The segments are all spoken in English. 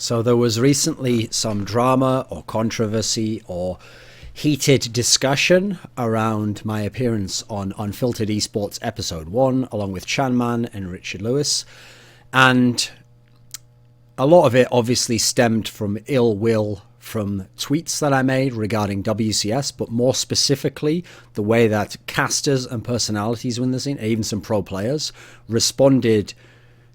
So there was recently some drama or controversy or heated discussion around my appearance on Unfiltered Esports Episode 1, along with Chanman and Richard Lewis. And a lot of it obviously stemmed from ill will from tweets that I made regarding WCS, but more specifically, the way that casters and personalities within the scene, even some pro players, responded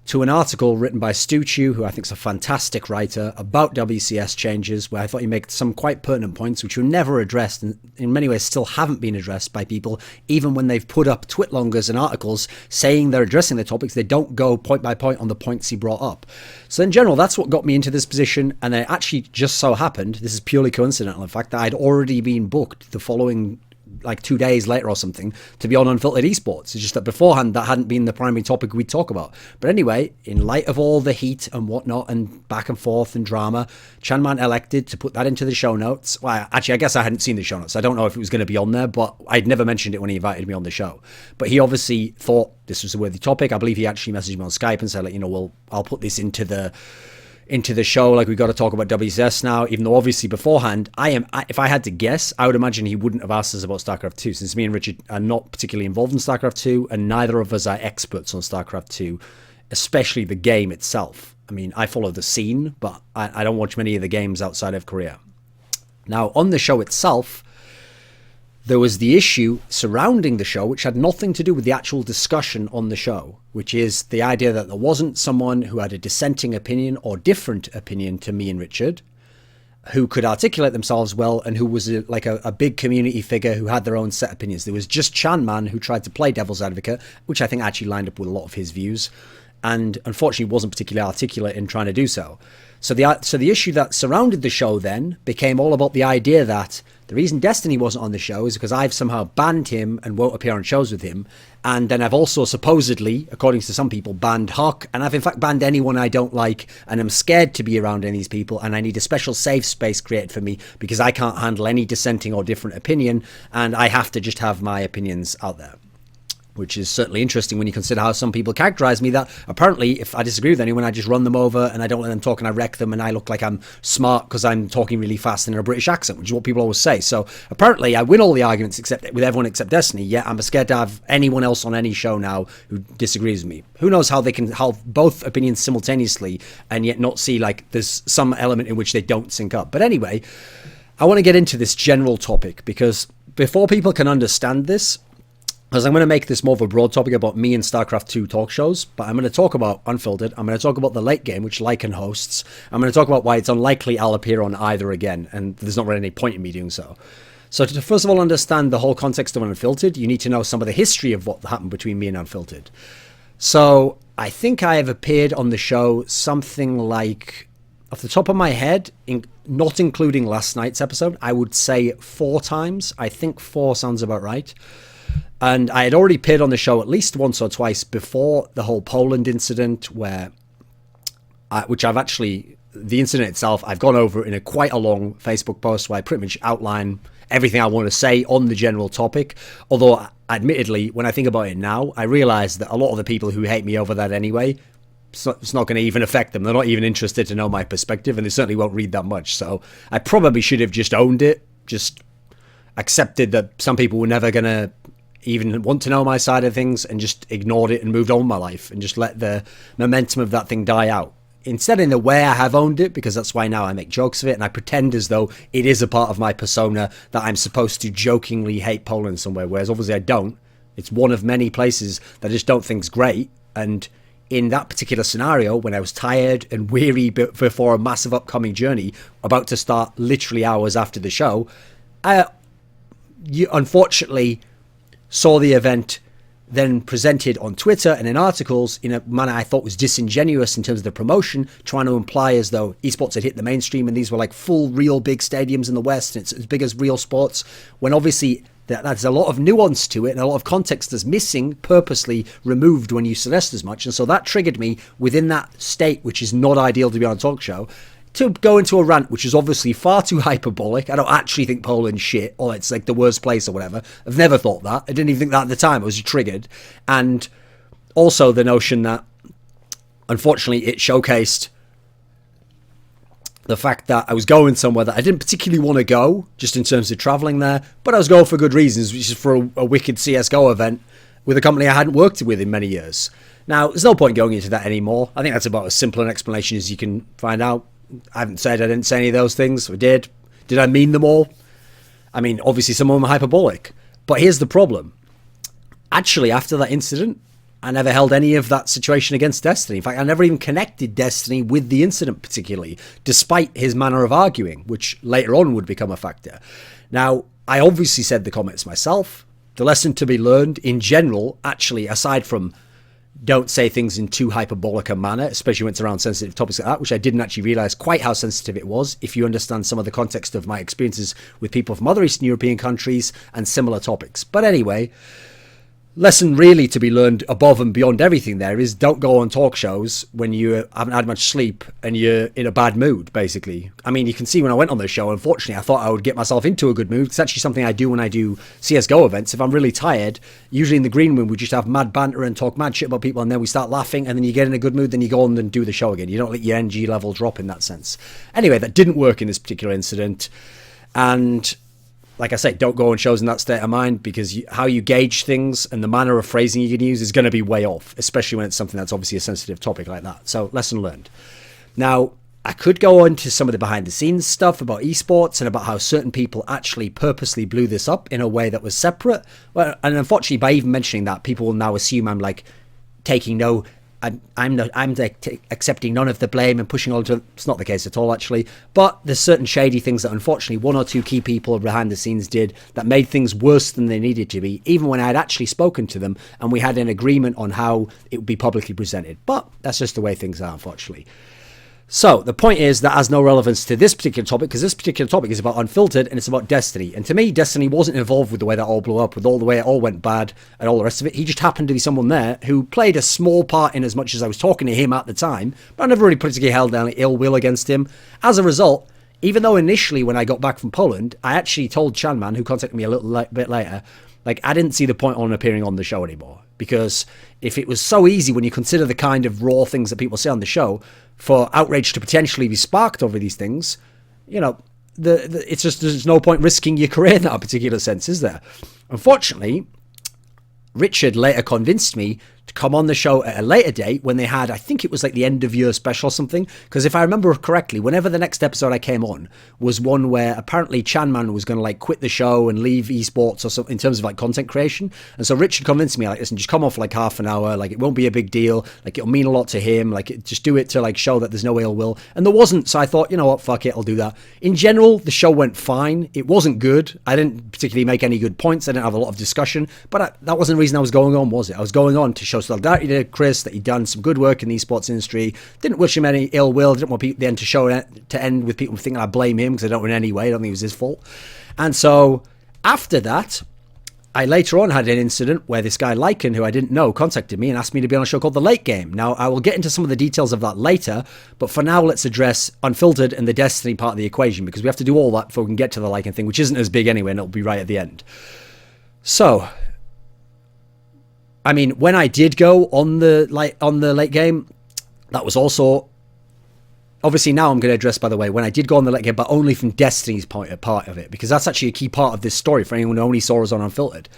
to an article written by SC2, who I think is a fantastic writer, about WCS changes, where I thought he made some quite pertinent points, which were never addressed, and in many ways still haven't been addressed by people, even when they've put up twitlongers and articles saying they're addressing the topics. They don't go point by point on the points he brought up. So in general, that's what got me into this position, and it actually just so happened, this is purely coincidental, in fact, that I'd already been booked the following 2 days later or something to be on Unfiltered Esports. It's just that beforehand that hadn't been the primary topic we'd talk about. But anyway, in light of all the heat and whatnot and back and forth and drama, Chanman elected to put that into the show notes. Well, actually, I guess I hadn't seen the show notes. I don't know if it was going to be on there, but I'd never mentioned it when he invited me on the show. But he obviously thought this was a worthy topic. I believe he actually messaged me on Skype and said, I'll put this into the show, like, we got to talk about WCS now, even though obviously beforehand, if I had to guess, I would imagine he wouldn't have asked us about StarCraft2, since me and Richard are not particularly involved in StarCraft2, and neither of us are experts on StarCraft2, especially the game itself. I mean, I follow the scene, but I don't watch many of the games outside of Korea. Now, on the show itself, there was the issue surrounding the show, which had nothing to do with the actual discussion on the show, which is the idea that there wasn't someone who had a dissenting opinion or different opinion to me and Richard, who could articulate themselves well and who was a big community figure who had their own set opinions. There was just Chanman, who tried to play devil's advocate, which I think actually lined up with a lot of his views, and unfortunately wasn't particularly articulate in trying to do so. So the issue that surrounded the show then became all about the idea that the reason Destiny wasn't on the show is because I've somehow banned him and won't appear on shows with him. And then I've also supposedly, according to some people, banned Huck. And I've in fact banned anyone I don't like. And I'm scared to be around any of these people. And I need a special safe space created for me because I can't handle any dissenting or different opinion. And I have to just have my opinions out there. Which is certainly interesting when you consider how some people characterize me, that apparently if I disagree with anyone, I just run them over and I don't let them talk and I wreck them and I look like I'm smart because I'm talking really fast in a British accent, which is what people always say. So apparently I win all the arguments with everyone except Destiny, yet I'm scared to have anyone else on any show now who disagrees with me. Who knows how they can have both opinions simultaneously and yet not see like there's some element in which they don't sync up. But anyway, I want to get into this general topic because before people can understand this, because I'm going to make this more of a broad topic about me and StarCraft2 talk shows, but I'm going to talk about Unfiltered, I'm going to talk about the late game, which Lycan hosts, I'm going to talk about why it's unlikely I'll appear on either again, and there's not really any point in me doing so. So to first of all understand the whole context of Unfiltered, you need to know some of the history of what happened between me and Unfiltered. So I think I have appeared on the show something like, off the top of my head, not including last night's episode, I would say 4 times. I think 4 sounds about right. And I had already appeared on the show at least once or twice before the whole Poland incident, which I've actually, the incident itself, I've gone over in quite a long Facebook post where I pretty much outline everything I want to say on the general topic. Although, admittedly, when I think about it now, I realize that a lot of the people who hate me over that anyway, it's not going to even affect them. They're not even interested to know my perspective, and they certainly won't read that much. So I probably should have just owned it, just accepted that some people were never going to even want to know my side of things and just ignored it and moved on with my life and just let the momentum of that thing die out. Instead, in the way I have owned it, because that's why now I make jokes of it and I pretend as though it is a part of my persona that I'm supposed to jokingly hate Poland somewhere, whereas obviously I don't. It's one of many places that I just don't think's great. And in that particular scenario, when I was tired and weary before a massive upcoming journey about to start literally hours after the show, I unfortunately saw the event then presented on Twitter and in articles in a manner I thought was disingenuous in terms of the promotion, trying to imply as though esports had hit the mainstream and these were like full, real big stadiums in the West and it's as big as real sports, when obviously there's a lot of nuance to it and a lot of context that's missing, purposely removed when you suggest as much. And so that triggered me within that state, which is not ideal to be on a talk show, to go into a rant, which is obviously far too hyperbolic. I don't actually think Poland's shit, or it's like the worst place or whatever. I've never thought that. I didn't even think that at the time. I was triggered. And also the notion that, unfortunately, it showcased the fact that I was going somewhere that I didn't particularly want to go, just in terms of traveling there, but I was going for good reasons, which is for a wicked CSGO event with a company I hadn't worked with in many years. Now, there's no point going into that anymore. I think that's about as simple an explanation as you can find out. I haven't said I didn't say any of those things. I did. Did I mean them all? I mean, obviously some of them are hyperbolic. But here's the problem. Actually, after that incident, I never held any of that situation against Destiny. In fact, I never even connected Destiny with the incident particularly, despite his manner of arguing, which later on would become a factor. Now, I obviously said the comments myself. The lesson to be learned in general, actually, aside from don't say things in too hyperbolic a manner, especially when it's around sensitive topics like that, which I didn't actually realise quite how sensitive it was, if you understand some of the context of my experiences with people from other Eastern European countries and similar topics. But anyway, lesson really to be learned above and beyond everything there is don't go on talk shows when you haven't had much sleep and you're in a bad mood, basically. I mean, you can see when I went on the show, unfortunately, I thought I would get myself into a good mood. It's actually something I do when I do CSGO events. If I'm really tired, usually in the green room, we just have mad banter and talk mad shit about people, and then we start laughing, and then you get in a good mood, then you go on and do the show again. You don't let your energy level drop in that sense. Anyway, that didn't work in this particular incident, and like I say, don't go on shows in that state of mind, because how you gauge things and the manner of phrasing you can use is going to be way off, especially when it's something that's obviously a sensitive topic like that. So, lesson learned. Now, I could go on to some of the behind-the-scenes stuff about esports and about how certain people actually purposely blew this up in a way that was separate. Well, and unfortunately, by even mentioning that, people will now assume I'm like taking no... I'm accepting none of the blame and pushing all to... It's not the case at all, actually. But there's certain shady things that, unfortunately, one or two key people behind the scenes did that made things worse than they needed to be, even when I had actually spoken to them and we had an agreement on how it would be publicly presented. But that's just the way things are, unfortunately. So, the point is that has no relevance to this particular topic, because this particular topic is about Unfiltered and it's about Destiny. And to me, Destiny wasn't involved with the way that all blew up, with all the way it all went bad and all the rest of it. He just happened to be someone there who played a small part in as much as I was talking to him at the time, but I never really particularly held any ill will against him. As a result, even though initially when I got back from Poland, I actually told Chanman, who contacted me a little bit later, like, I didn't see the point on appearing on the show anymore. Because if it was so easy, when you consider the kind of raw things that people say on the show, for outrage to potentially be sparked over these things, you know, it's just, there's no point risking your career in that particular sense, is there? Unfortunately, Richard later convinced me to come on the show at a later date when they had, I think it was like the end of year special or something. Because if I remember correctly, whenever the next episode I came on was one where apparently Chanman was going to like quit the show and leave esports or something in terms of like content creation. And so Richard convinced me, like, listen, just come on for like half an hour. Like, it won't be a big deal. Like, it'll mean a lot to him. Like, just do it to like show that there's no ill will. And there wasn't. So I thought, you know what, fuck it, I'll do that. In general, the show went fine. It wasn't good. I didn't particularly make any good points. I didn't have a lot of discussion. But that wasn't the reason I was going on, was it? I was going on to show solidarity to Chris, that he'd done some good work in the esports industry. Didn't wish him any ill will. Didn't want people then to show it to end with people thinking I blame him, because I don't in any way. I don't think it was his fault. And so after that, I later on had an incident where this guy Lycan, who I didn't know, contacted me and asked me to be on a show called The Late Game. Now, I will get into some of the details of that later, but for now, let's address Unfiltered and the Destiny part of the equation, because we have to do all that before we can get to the Lycan thing, which isn't as big anyway, and it'll be right at the end. So, I mean, when I did go on the late game, that was also... Obviously, now I'm going to address, by the way, when I did go on the late game, but only from Destiny's part of it, because that's actually a key part of this story for anyone who only saw us on Unfiltered.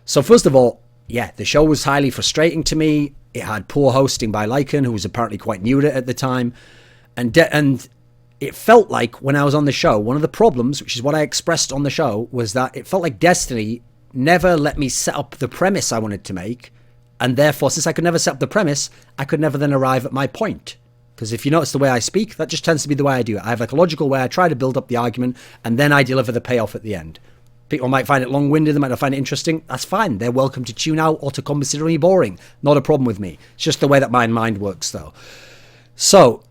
So first of all, yeah, the show was highly frustrating to me. It had poor hosting by Lycan, who was apparently quite new to it at the time. And it felt like, when I was on the show, one of the problems, which is what I expressed on the show, was that it felt like Destiny never let me set up the premise I wanted to make, and therefore, since I could never set up the premise, I could never then arrive at my point. Because if you notice the way I speak, that just tends to be the way I do it. I have like a logical way I try to build up the argument, and then I deliver the payoff at the end. People might find it long-winded, they might not find it interesting. That's fine. They're welcome to tune out or to consider me boring. Not a problem with me. It's just the way that my mind works, though. So,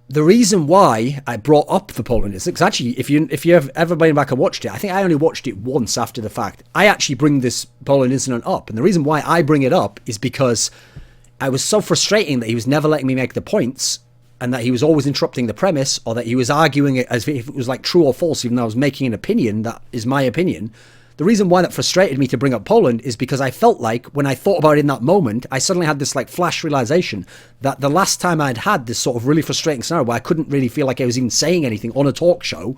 the reason why I brought up the Poland is, because actually, if you've ever been back and watched it, I think I only watched it once after the fact. I actually bring this Poland incident up, and the reason why I bring it up is because I was so frustrating that he was never letting me make the points, and that he was always interrupting the premise, or that he was arguing it as if it was like true or false, even though I was making an opinion that is my opinion, the reason why that frustrated me to bring up Poland is because I felt like when I thought about it in that moment, I suddenly had this like flash realization that the last time I'd had this sort of really frustrating scenario where I couldn't really feel like I was even saying anything on a talk show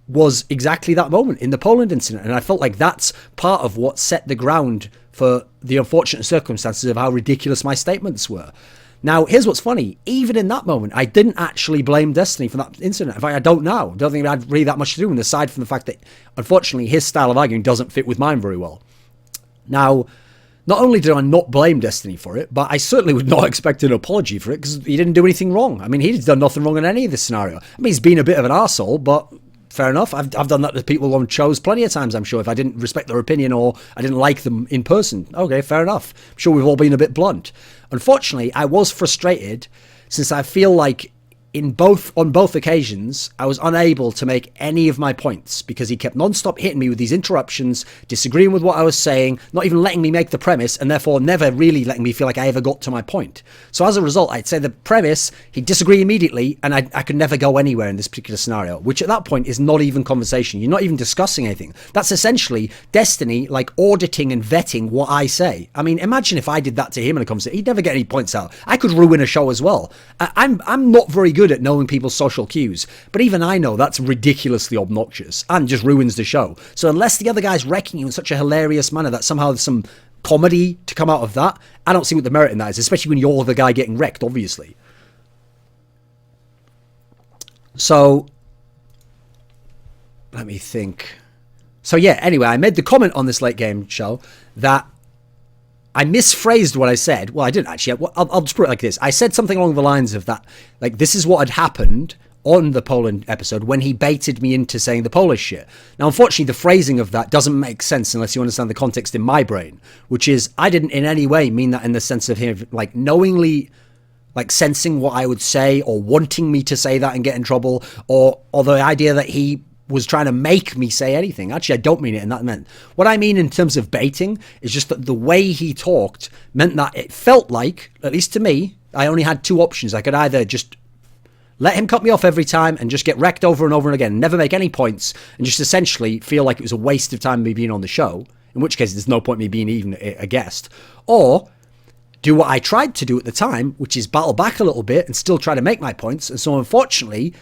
was exactly that moment in the Poland incident. And I felt like that's part of what set the ground for the unfortunate circumstances of how ridiculous my statements were. Now, here's what's funny. Even in that moment, I didn't actually blame Destiny for that incident. In fact, I don't know. I don't think it had really that much to do with it, aside from the fact that, unfortunately, his style of arguing doesn't fit with mine very well. Now, not only did I not blame Destiny for it, but I certainly would not expect an apology for it because he didn't do anything wrong. I mean, he's done nothing wrong in any of this scenario. I mean, he's been a bit of an arsehole, but fair enough. I've done that to people on shows plenty of times, I'm sure, if I didn't respect their opinion or I didn't like them in person. Okay, fair enough. I'm sure we've all been a bit blunt. Unfortunately, I was frustrated since I feel like on both occasions, I was unable to make any of my points because he kept non-stop hitting me with these interruptions, disagreeing with what I was saying, not even letting me make the premise, and therefore never really letting me feel like I ever got to my point. So as a result, I'd say the premise, he'd disagree immediately, and I could never go anywhere in this particular scenario, which at that point is not even conversation. You're not even discussing anything. That's essentially Destiny, like auditing and vetting what I say. I mean, imagine if I did that to him in a conversation. He'd never get any points out. I could ruin a show as well. I'm not very good at knowing people's social cues, but even I know that's ridiculously obnoxious and just ruins the show. So unless the other guy's wrecking you in such a hilarious manner that somehow there's some comedy to come out of that, I don't see what the merit in that is, especially when you're the guy getting wrecked, obviously. So let me think. So yeah, anyway, I made the comment on this late game show that I misphrased what I said. Well, I didn't actually. I'll just put it like this. I said something along the lines of that, like, this is what had happened on the Poland episode when he baited me into saying the Polish shit. Now, unfortunately, the phrasing of that doesn't make sense unless you understand the context in my brain, which is I didn't in any way mean that in the sense of him, like, knowingly, like, sensing what I would say or wanting me to say that and get in trouble, or the idea that he was trying to make me say anything. Actually, I don't mean it in that meant. What I mean in terms of baiting is just that the way he talked meant that it felt like, at least to me, I only had two options. I could either just let him cut me off every time and just get wrecked over and over and again, never make any points, and just essentially feel like it was a waste of time me being on the show, in which case there's no point me being even a guest, or do what I tried to do at the time, which is battle back a little bit and still try to make my points. And so unfortunately,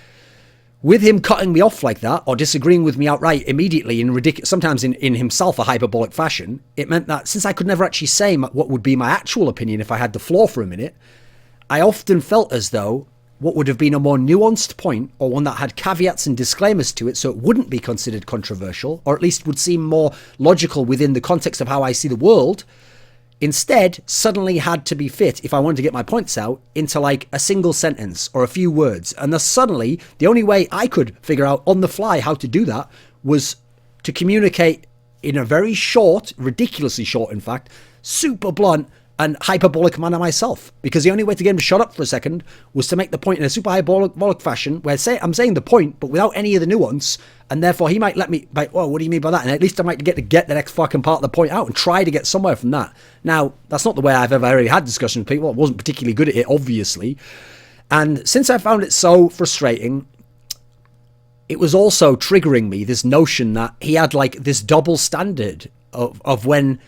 with him cutting me off like that, or disagreeing with me outright immediately in ridiculous, sometimes in himself a hyperbolic fashion, it meant that since I could never actually say what would be my actual opinion if I had the floor for a minute, I often felt as though what would have been a more nuanced point, or one that had caveats and disclaimers to it so it wouldn't be considered controversial, or at least would seem more logical within the context of how I see the world, instead suddenly had to be fit, if I wanted to get my points out, into like a single sentence or a few words. And thus suddenly the only way I could figure out on the fly how to do that was to communicate in a very short, ridiculously short in fact, super blunt and hyperbolic manner myself, because the only way to get him to shut up for a second was to make the point in a super hyperbolic fashion where I'm saying the point but without any of the nuance, and therefore he might let me like, oh, what do you mean by that? And at least I might get the next fucking part of the point out and try to get somewhere from that. Now, that's not the way I've ever really had discussions with people. I wasn't particularly good at it, obviously, and since I found it so frustrating, it was also triggering me, this notion that he had like this double standard of when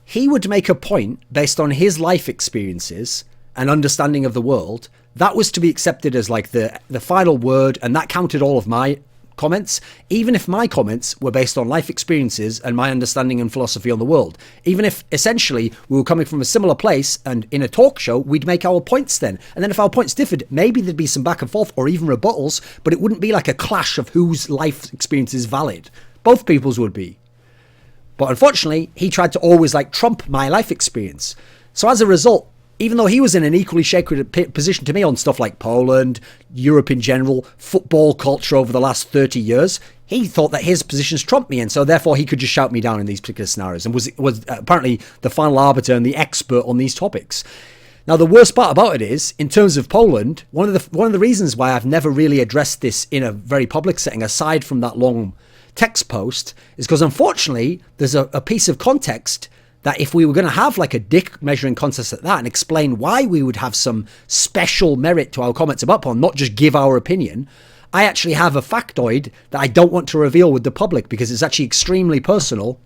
he would make a point based on his life experiences and understanding of the world, that was to be accepted as like the final word, and that counted all of my comments, even if my comments were based on life experiences and my understanding and philosophy on the world. Even if essentially we were coming from a similar place, and in a talk show we'd make our points then, and then if our points differed, maybe there'd be some back and forth or even rebuttals, but it wouldn't be like a clash of whose life experience is valid. Both people's would be. But unfortunately, he tried to always like trump my life experience. So as a result, even though he was in an equally sacred position to me on stuff like Poland, Europe in general, football culture over the last 30 years, he thought that his positions trumped me, and so therefore he could just shout me down in these particular scenarios, and was apparently the final arbiter and the expert on these topics. Now, the worst part about it is, in terms of Poland, one of the reasons why I've never really addressed this in a very public setting, aside from that long text post, is because unfortunately there's a piece of context that if we were going to have like a dick measuring contest at that and explain why we would have some special merit to our comments about porn, not just give our opinion, I actually have a factoid that I don't want to reveal with the public because it's actually extremely personal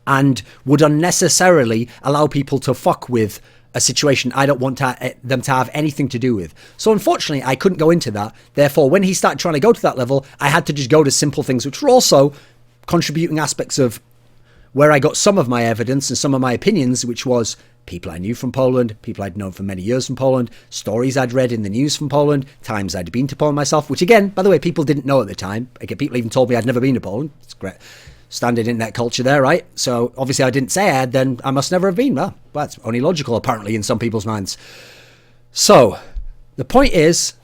and would unnecessarily allow people to fuck with a situation I don't want them to have anything to do with. So unfortunately, I couldn't go into that. Therefore, when he started trying to go to that level, I had to just go to simple things, which were also contributing aspects of where I got some of my evidence and some of my opinions, which was people I knew from Poland, people I'd known for many years from Poland, stories I'd read in the news from Poland, times I'd been to Poland myself, which again, by the way, people didn't know at the time. Again, people even told me I'd never been to Poland. It's great. Standard internet culture there, right? So obviously I didn't say I had, then I must never have been. Well, that's only logical, apparently, in some people's minds. So the point is,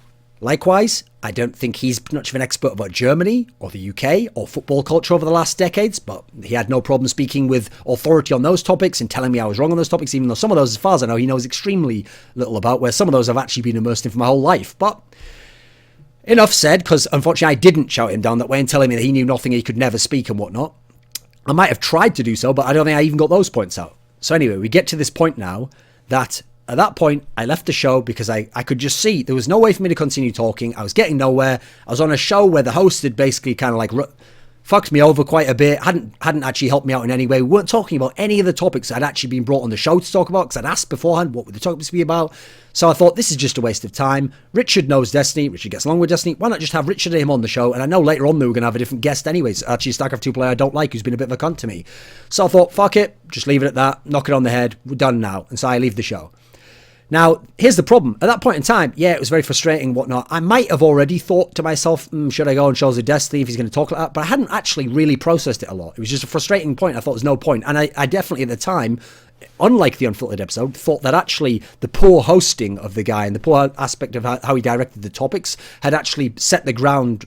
likewise, I don't think he's much of an expert about Germany or the UK or football culture over the last decades, but he had no problem speaking with authority on those topics and telling me I was wrong on those topics, even though some of those, as far as I know, he knows extremely little about, where some of those I've actually been immersed in for my whole life. But enough said, because unfortunately I didn't shout him down that way and tell him that he knew nothing, he could never speak and whatnot. I might have tried to do so, but I don't think I even got those points out. So anyway, we get to this point now that at that point, I left the show because I could just see there was no way for me to continue talking. I was getting nowhere. I was on a show where the host had basically kind of like fucked me over quite a bit, hadn't actually helped me out in any way. We weren't talking about any of the topics that had actually been brought on the show to talk about, because I'd asked beforehand what would the topics be about. So I thought, this is just a waste of time. Richard knows Destiny. Richard gets along with Destiny. Why not just have Richard and him on the show? And I know later on they were going to have a different guest anyways. Actually, a StarCraft2 player I don't like, who's been a bit of a cunt to me. So I thought, fuck it, just leave it at that, knock it on the head, we're done now. And so I leave the show. Now, here's the problem. At that point in time, yeah, it was very frustrating and whatnot. I might have already thought to myself, should I go on shows of Destiny if he's going to talk like that? But I hadn't actually really processed it a lot. It was just a frustrating point. I thought there was no point. And I definitely at the time, unlike the Unfiltered episode, thought that actually the poor hosting of the guy and the poor aspect of how he directed the topics had actually set the ground,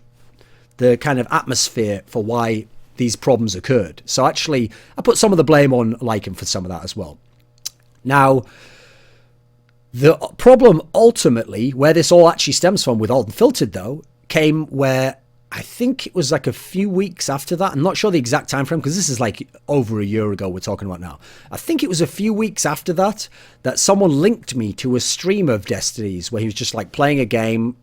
the kind of atmosphere for why these problems occurred. So actually, I put some of the blame on Lycan for some of that as well. Now, the problem ultimately, where this all actually stems from with Unfiltered though, came where I think it was like a few weeks after that. I'm not sure the exact time frame because this is like over a year ago we're talking about now. I think it was a few weeks after that someone linked me to a stream of Destiny's where he was just like playing a game.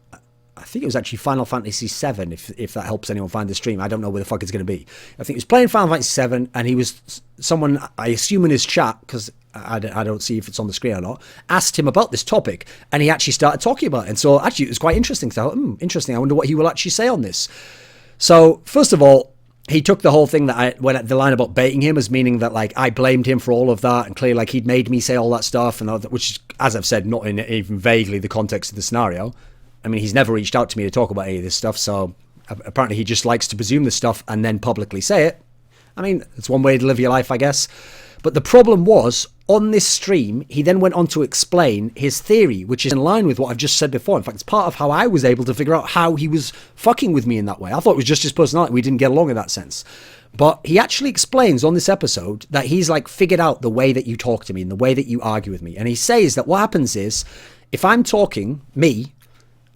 I think it was actually Final Fantasy VII, if that helps anyone find the stream. I don't know where the fuck it's going to be. I think he was playing Final Fantasy VII, and he was someone, I assume in his chat, because I don't see if it's on the screen or not, asked him about this topic, and he actually started talking about it. And so actually it was quite interesting. So I thought, interesting, I wonder what he will actually say on this. So first of all, he took the whole thing that the line about baiting him as meaning that like I blamed him for all of that, and clearly like he'd made me say all that stuff, and all that, which, as I've said, not in even vaguely the context of the scenario. I mean, he's never reached out to me to talk about any of this stuff, so apparently he just likes to presume this stuff and then publicly say it. I mean, it's one way to live your life, I guess. But the problem was, on this stream, he then went on to explain his theory, which is in line with what I've just said before. In fact, it's part of how I was able to figure out how he was fucking with me in that way. I thought it was just his personality. We didn't get along in that sense. But he actually explains on this episode that he's like figured out the way that you talk to me and the way that you argue with me. And he says that what happens is, if I'm talking, me,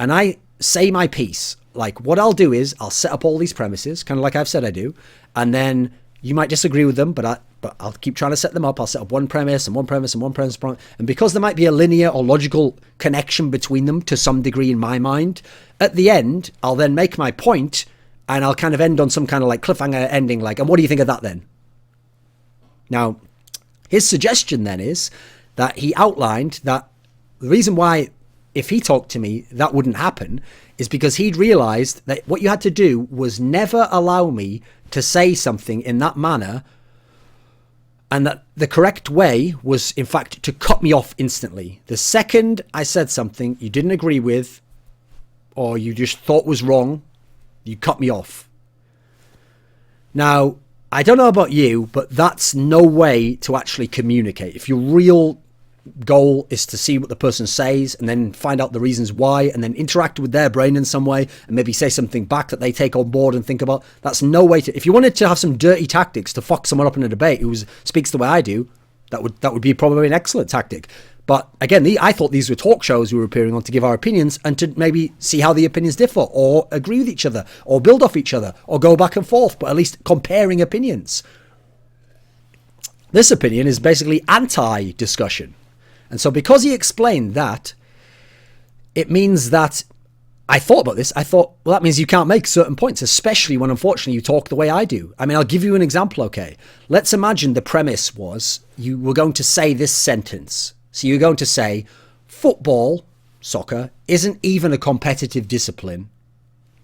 and I say my piece, like what I'll do is I'll set up all these premises, kind of like I've said I do, and then you might disagree with them, but I'll keep trying to set them up. I'll set up one premise and one premise and one premise, and because there might be a linear or logical connection between them to some degree in my mind, at the end, I'll then make my point, and I'll kind of end on some kind of like cliffhanger ending, like, and what do you think of that then? Now, his suggestion then is that he outlined that the reason why, if he talked to me, that wouldn't happen, is because he'd realized that what you had to do was never allow me to say something in that manner, and that the correct way was, in fact, to cut me off instantly. The second I said something you didn't agree with, or you just thought was wrong, you cut me off. Now, I don't know about you, but that's no way to actually communicate. If your real goal is to see what the person says and then find out the reasons why and then interact with their brain in some way and maybe say something back that they take on board and think about, that's no way to... If you wanted to have some dirty tactics to fuck someone up in a debate who speaks the way I do, that would be probably an excellent tactic. But again, I thought these were talk shows we were appearing on to give our opinions and to maybe see how the opinions differ or agree with each other or build off each other or go back and forth, but at least comparing opinions. This opinion is basically anti-discussion. And so because he explained that, it means that I thought about this. I thought, well, that means you can't make certain points, especially when, unfortunately, you talk the way I do. I mean, I'll give you an example, okay? Let's imagine the premise was you were going to say this sentence. So you're going to say, football, soccer, isn't even a competitive discipline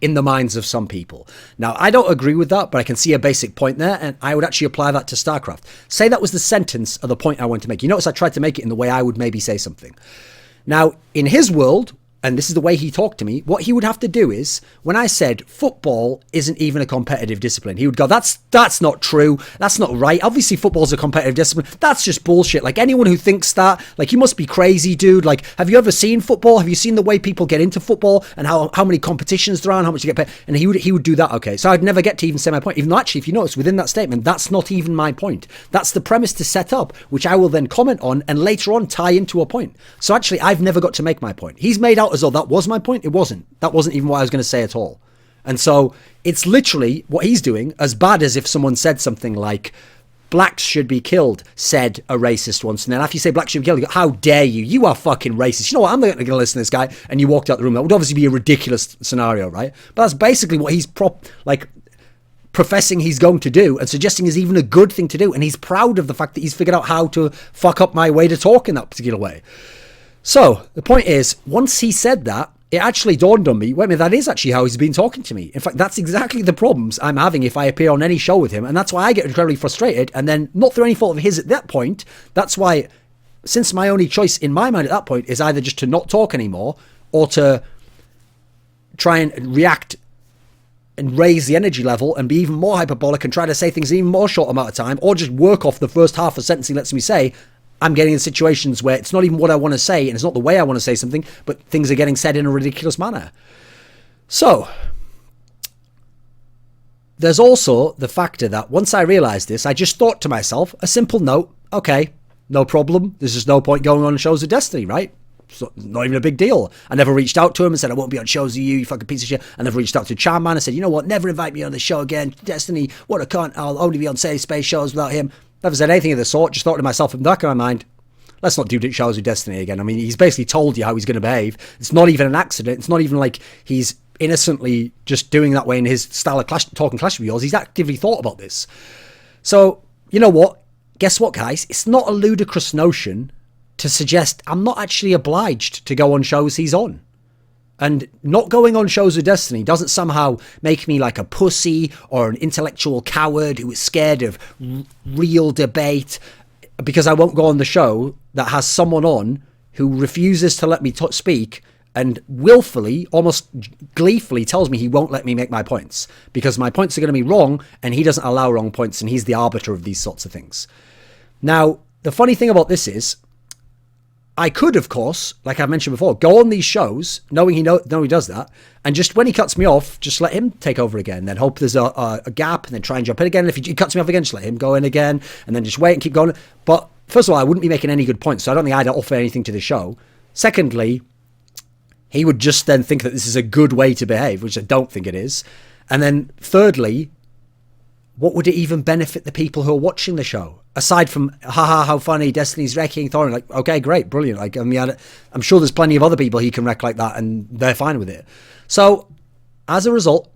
in the minds of some people. Now, I don't agree with that, but I can see a basic point there, and I would actually apply that to StarCraft. Say that was the sentence of the point I wanted to make. You notice I tried to make it in the way I would maybe say something. Now, in his world, and this is the way he talked to me, what he would have to do is, when I said football isn't even a competitive discipline, he would go, that's not true. That's not right. Obviously, football's a competitive discipline. That's just bullshit. Like, anyone who thinks that, like, you must be crazy, dude. Like, have you ever seen football? Have you seen the way people get into football and how many competitions there are and how much you get paid? And he would do that, okay? So I'd never get to even say my point. Even though, actually, if you notice, within that statement, that's not even my point. That's the premise to set up, which I will then comment on and later on tie into a point. So actually, I've never got to make my point. He's made out as though that was my point. It wasn't. That wasn't even what I was going to say at all. And so it's literally what he's doing, as bad as if someone said something like, blacks should be killed, said a racist once. And then after you say blacks should be killed, you go, how dare you? You are fucking racist. You know what? I'm not going to listen to this guy. And you walked out the room. That would obviously be a ridiculous scenario, right? But that's basically what he's professing he's going to do and suggesting is even a good thing to do. And he's proud of the fact that he's figured out how to fuck up my way to talk in that particular way. So the point is, once he said that, it actually dawned on me, wait a minute, that is actually how he's been talking to me. In fact, that's exactly the problems I'm having if I appear on any show with him. And that's why I get incredibly frustrated. And then, not through any fault of his at that point, that's why, since my only choice in my mind at that point is either just to not talk anymore or to try and react and raise the energy level and be even more hyperbolic and try to say things in even more short amount of time, or just work off the first half of a sentence he lets me say, I'm getting in situations where it's not even what I want to say and it's not the way I want to say something, but things are getting said in a ridiculous manner. So there's also the factor that once I realized this, I just thought to myself, a simple note, okay, no problem. There's just no point going on shows of Destiny, right? So not even a big deal. I never reached out to him and said, I won't be on shows with you fucking piece of shit. I never reached out to Charman and said, you know what, never invite me on the show again. Destiny, what a cunt. I'll only be on safe space shows without him. Never said anything of the sort. Just thought to myself in the back of my mind, let's not do shows with Destiny again. I mean, he's basically told you how he's going to behave. It's not even an accident. It's not even like he's innocently just doing that way in his style of talking clash with yours. He's actively thought about this. So, you know what? Guess what, guys? It's not a ludicrous notion to suggest I'm not actually obliged to go on shows he's on. And not going on shows with Destiny doesn't somehow make me like a pussy or an intellectual coward who is scared of real debate, because I won't go on the show that has someone on who refuses to let me speak and willfully, almost gleefully tells me he won't let me make my points because my points are going to be wrong and he doesn't allow wrong points and he's the arbiter of these sorts of things. Now, the funny thing about this is, I could, of course, like I mentioned before, go on these shows knowing he does that, and just when he cuts me off, just let him take over again. Then hope there's a gap, and then try and jump in again. And if he cuts me off again, just let him go in again, and then just wait and keep going. But first of all, I wouldn't be making any good points, so I don't think I'd offer anything to the show. Secondly, he would just then think that this is a good way to behave, which I don't think it is. And then thirdly, what would it even benefit the people who are watching the show? Aside from, haha, how funny, Destiny's wrecking Thorin. Like, okay, great, brilliant. Like, I mean, I'm sure there's plenty of other people he can wreck like that and they're fine with it. So, as a result,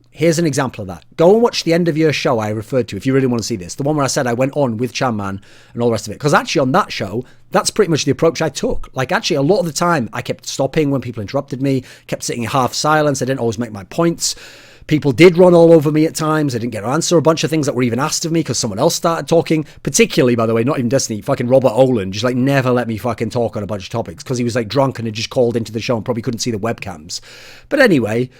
here's an example of that. Go and watch the end of your show I referred to if you really want to see this. The one where I said I went on with Chanman and all the rest of it. Because actually on that show, that's pretty much the approach I took. Like, actually, a lot of the time, I kept stopping when people interrupted me, kept sitting in half silence. I didn't always make my points. People did run all over me at times. I didn't get to answer a bunch of things that were even asked of me because someone else started talking. Particularly, by the way, not even Destiny, fucking Robert Olin just like never let me fucking talk on a bunch of topics because he was like drunk and had just called into the show and probably couldn't see the webcams. But anyway,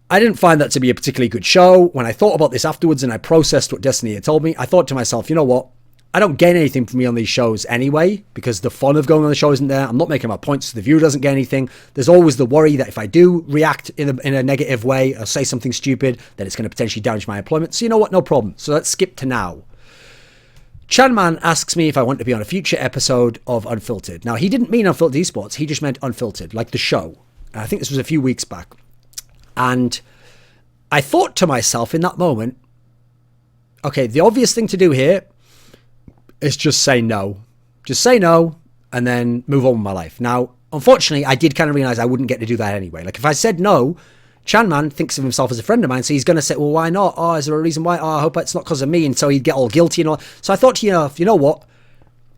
I didn't find that to be a particularly good show. When I thought about this afterwards and I processed what Destiny had told me, I thought to myself, you know what? I don't gain anything from me on these shows anyway, because the fun of going on the show isn't there. I'm not making my points, so the viewer doesn't get anything. There's always the worry that if I do react in a negative way or say something stupid, then it's going to potentially damage my employment. So you know what? No problem. So let's skip to now. Chanman asks me if I want to be on a future episode of Unfiltered. Now, he didn't mean Unfiltered Esports. He just meant Unfiltered, like the show. And I think this was a few weeks back. And I thought to myself in that moment, okay, the obvious thing to do here is just say no. Just say no and then move on with my life. Now, unfortunately, I did kind of realize I wouldn't get to do that anyway. Like if I said no, Chanman thinks of himself as a friend of mine, so he's going to say, well, why not? Oh, is there a reason why? Oh, I hope it's not because of me. And so he'd get all guilty and all. So I thought, you know what?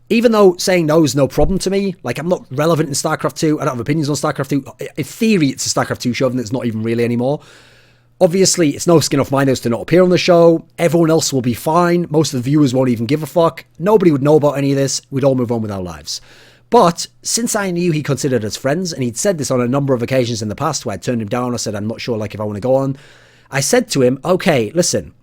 Even though saying no is no problem to me, like I'm not relevant in StarCraft 2, I don't have opinions on StarCraft 2. In theory, it's a StarCraft 2 show, and it's not even really anymore. Obviously, it's no skin off my nose to not appear on the show. Everyone else will be fine. Most of the viewers won't even give a fuck. Nobody would know about any of this. We'd all move on with our lives. But since I knew he considered us friends, and he'd said this on a number of occasions in the past where I turned him down, I said, I'm not sure like if I want to go on. I said to him, okay, listen,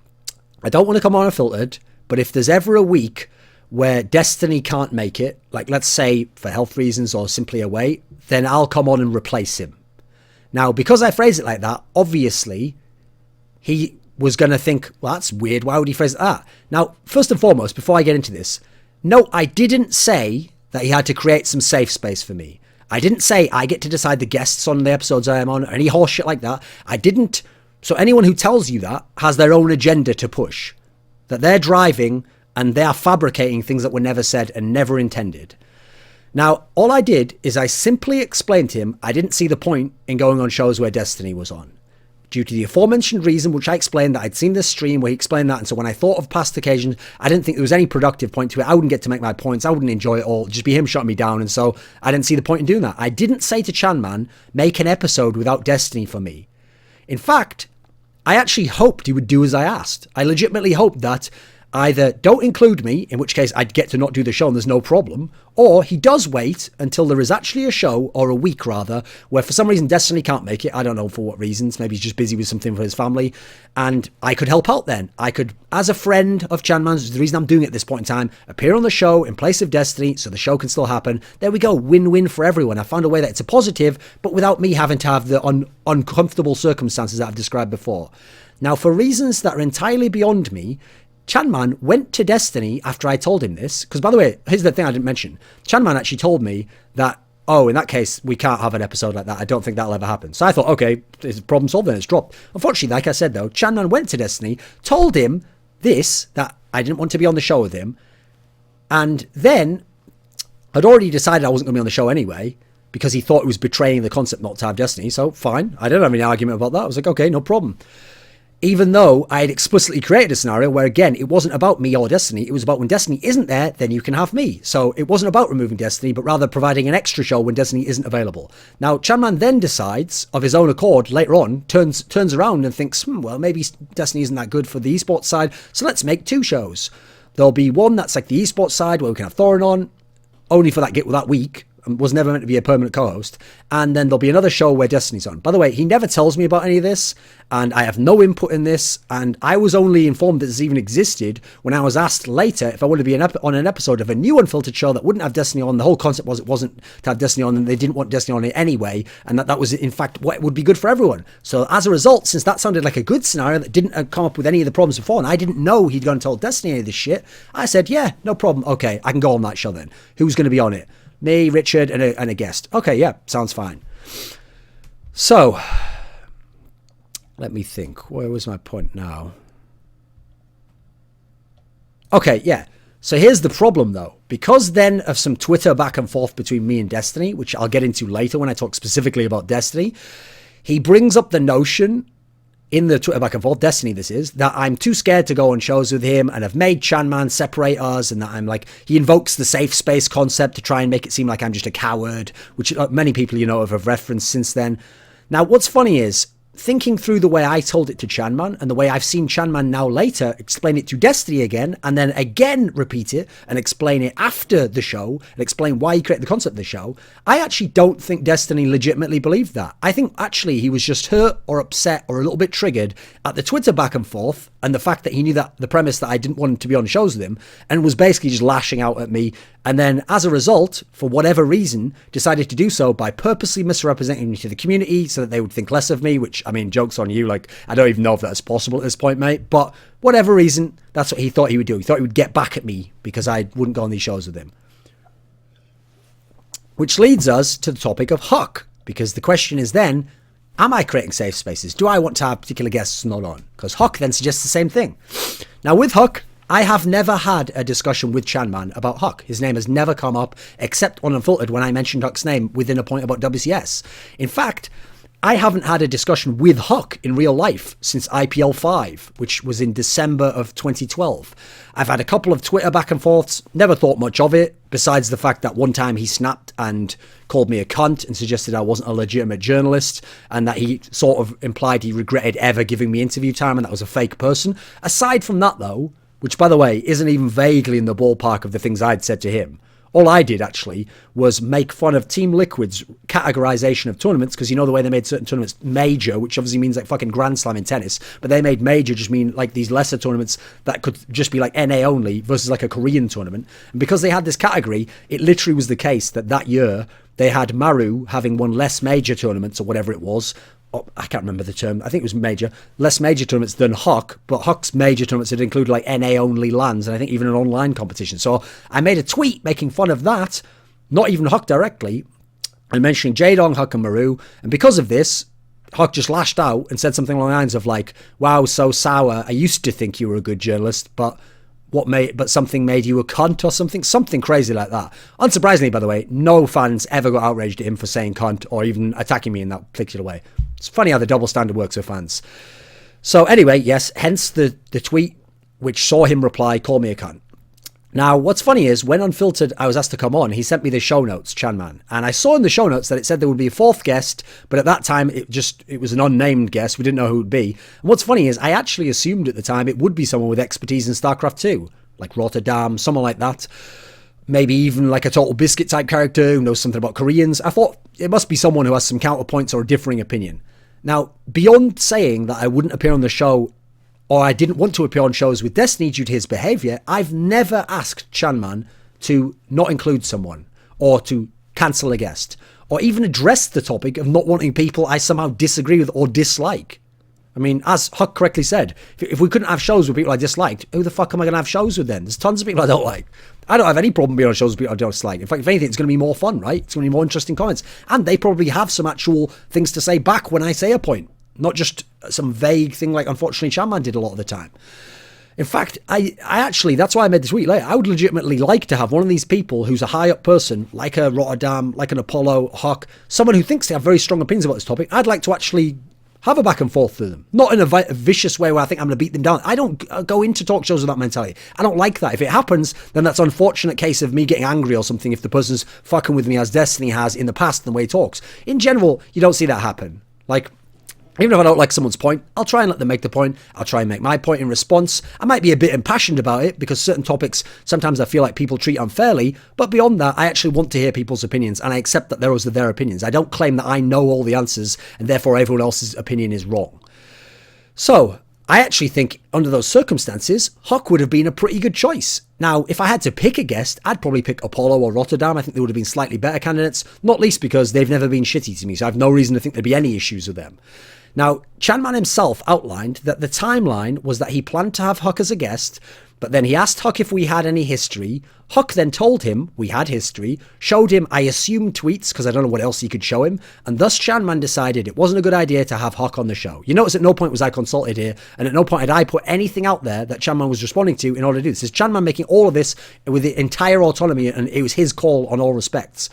I don't want to come on Unfiltered, but if there's ever a week where Destiny can't make it, like let's say for health reasons or simply away, then I'll come on and replace him. Now, because I phrased it like that, obviously, he was going to think, well, that's weird. Why would he phrase it like that? Now, first and foremost, before I get into this, no, I didn't say that he had to create some safe space for me. I didn't say I get to decide the guests on the episodes I am on or any horse shit like that. I didn't. So anyone who tells you that has their own agenda to push, that they're driving and they are fabricating things that were never said and never intended. Now, all I did is I simply explained to him I didn't see the point in going on shows where Destiny was on. Due to the aforementioned reason, which I explained that I'd seen this stream where he explained that, and so when I thought of past occasions, I didn't think there was any productive point to it. I wouldn't get to make my points. I wouldn't enjoy it all. It'd just be him shutting me down, and so I didn't see the point in doing that. I didn't say to Chanman, make an episode without Destiny for me. In fact, I actually hoped he would do as I asked. I legitimately hoped that either don't include me, in which case I'd get to not do the show and there's no problem, or he does wait until there is actually a show, or a week rather, where for some reason Destiny can't make it. I don't know for what reasons. Maybe he's just busy with something for his family, and I could help out then. I could, as a friend of Chanman's, the reason I'm doing it at this point in time, appear on the show in place of Destiny so the show can still happen. There we go, win-win for everyone. I found a way that it's a positive, but without me having to have the uncomfortable circumstances that I've described before. Now, for reasons that are entirely beyond me, Chanman went to Destiny after I told him this, because by the way, here's the thing I didn't mention. Chanman actually told me that, oh, in that case, we can't have an episode like that. I don't think that'll ever happen. So I thought, okay, it's a problem solved then, it's dropped. Unfortunately, like I said though, Chanman went to Destiny, told him this, that I didn't want to be on the show with him, and then I'd already decided I wasn't going to be on the show anyway, because he thought it was betraying the concept not to have Destiny, so fine. I didn't have any argument about that. I was like, okay, no problem. Even though I had explicitly created a scenario where, again, it wasn't about me or Destiny. It was about when Destiny isn't there, then you can have me. So it wasn't about removing Destiny, but rather providing an extra show when Destiny isn't available. Now, Chanman then decides, of his own accord, later on, turns around and thinks, well, maybe Destiny isn't that good for the esports side, so let's make two shows. There'll be one that's like the esports side, where we can have Thorin on, only for that week, was never meant to be a permanent co-host, and then there'll be another show where Destiny's on. By the way, he never tells me about any of this, and I have no input in this, and I was only informed that this even existed when I was asked later if I wanted to be on an episode of a new Unfiltered show that wouldn't have Destiny on. The whole concept was it wasn't to have Destiny on, and they didn't want Destiny on it anyway, and that was in fact what would be good for everyone. So as a result, since that sounded like a good scenario that didn't come up with any of the problems before, and I didn't know he'd gone and told Destiny any of this shit, I said, yeah, no problem, okay, I can go on that show then. Who's going to be on it? Me, Richard, and a guest. Okay, yeah, sounds fine. So, let me think. Where was my point now? Okay, yeah. So here's the problem, though. Because then of some Twitter back and forth between me and Destiny, which I'll get into later when I talk specifically about Destiny, he brings up the notion in the Twitter back and forth, Destiny this is, that I'm too scared to go on shows with him and have made Chanman separate us, and that I'm like, he invokes the safe space concept to try and make it seem like I'm just a coward, which many people, have referenced since then. Now, what's funny is, thinking through the way I told it to Chanman and the way I've seen Chanman now later explain it to Destiny again, and then again repeat it and explain it after the show and explain why he created the concept of the show, I actually don't think Destiny legitimately believed that. I think actually he was just hurt or upset or a little bit triggered at the Twitter back and forth and the fact that he knew that the premise that I didn't want him to be on shows with him, and was basically just lashing out at me, and then as a result, for whatever reason, decided to do so by purposely misrepresenting me to the community so that they would think less of me, which, I mean, joke's on you, like, I don't even know if that's possible at this point, mate, but whatever reason, that's what he thought he would do. He thought he would get back at me because I wouldn't go on these shows with him. Which leads us to the topic of Huck, because the question is then, am I creating safe spaces? Do I want to have particular guests not on? Because Huck then suggests the same thing. Now with Huck, I have never had a discussion with Chanman about Huck. His name has never come up, except on Unfiltered when I mentioned Huck's name within a point about WCS. In fact, I haven't had a discussion with Huck in real life since IPL 5, which was in December of 2012. I've had a couple of Twitter back and forths, never thought much of it, besides the fact that one time he snapped and called me a cunt and suggested I wasn't a legitimate journalist, and that he sort of implied he regretted ever giving me interview time and that was a fake person. Aside from that, though, which, by the way, isn't even vaguely in the ballpark of the things I'd said to him, all I did, actually, was make fun of Team Liquid's categorization of tournaments, because you know the way they made certain tournaments major, which obviously means like fucking Grand Slam in tennis, but they made major just mean like these lesser tournaments that could just be like NA only versus like a Korean tournament. And because they had this category, it literally was the case that year they had Maru having won less major tournaments or whatever it was. Oh, I can't remember the term. I think it was major. Less major tournaments than Huck, but Huck's major tournaments had included like NA only lands and I think even an online competition. So I made a tweet making fun of that, not even Huck directly, and mentioning Jaedong, Huck and Maru. And because of this, Huck just lashed out and said something along the lines of like, wow, so sour. I used to think you were a good journalist, but something made you a cunt or something crazy like that. Unsurprisingly, by the way, no fans ever got outraged at him for saying cunt or even attacking me in that particular way. It's funny how the double standard works with fans. So anyway, yes, hence the tweet, which saw him reply, call me a cunt. Now, what's funny is, when Unfiltered, I was asked to come on, he sent me the show notes, Chanman. And I saw in the show notes that it said there would be a fourth guest, but at that time, it was an unnamed guest. We didn't know who it would be. And what's funny is, I actually assumed at the time it would be someone with expertise in StarCraft2, like Rotterdam, someone like that. Maybe even like a Total Biscuit type character who knows something about Koreans. I thought it must be someone who has some counterpoints or a differing opinion. Now, beyond saying that I wouldn't appear on the show, or I didn't want to appear on shows with Destiny due to his behaviour, I've never asked Chanman to not include someone, or to cancel a guest, or even address the topic of not wanting people I somehow disagree with or dislike. I mean, as Huck correctly said, if we couldn't have shows with people I disliked, who the fuck am I going to have shows with then? There's tons of people I don't like. I don't have any problem being on shows with people I don't dislike. In fact, if anything, it's going to be more fun, right? It's going to be more interesting comments. And they probably have some actual things to say back when I say a point. Not just some vague thing like, unfortunately, Chanman did a lot of the time. In fact, I actually, that's why I made this tweet later. I would legitimately like to have one of these people who's a high-up person, like a Rotterdam, like an Apollo, Huck, someone who thinks they have very strong opinions about this topic. I'd like to actually have a back and forth with them. Not in a vicious way where I think I'm going to beat them down. I don't go into talk shows with that mentality. I don't like that. If it happens, then that's an unfortunate case of me getting angry or something if the person's fucking with me as Destiny has in the past and the way he talks. In general, you don't see that happen. Like, even if I don't like someone's point, I'll try and let them make the point. I'll try and make my point in response. I might be a bit impassioned about it because certain topics, sometimes I feel like people treat unfairly. But beyond that, I actually want to hear people's opinions and I accept that those are their opinions. I don't claim that I know all the answers and therefore everyone else's opinion is wrong. So, I actually think under those circumstances, Huck would have been a pretty good choice. Now, if I had to pick a guest, I'd probably pick Apollo or Rotterdam. I think they would have been slightly better candidates, not least because they've never been shitty to me, so I have no reason to think there'd be any issues with them. Now, Chanman himself outlined that the timeline was that he planned to have Huck as a guest, but then he asked Huck if we had any history. Huck then told him we had history, showed him, I assume, tweets, because I don't know what else he could show him, and thus Chanman decided it wasn't a good idea to have Huck on the show. You notice at no point was I consulted here, and at no point had I put anything out there that Chanman was responding to in order to do this. It's Chanman making all of this with the entire autonomy, and it was his call on all respects.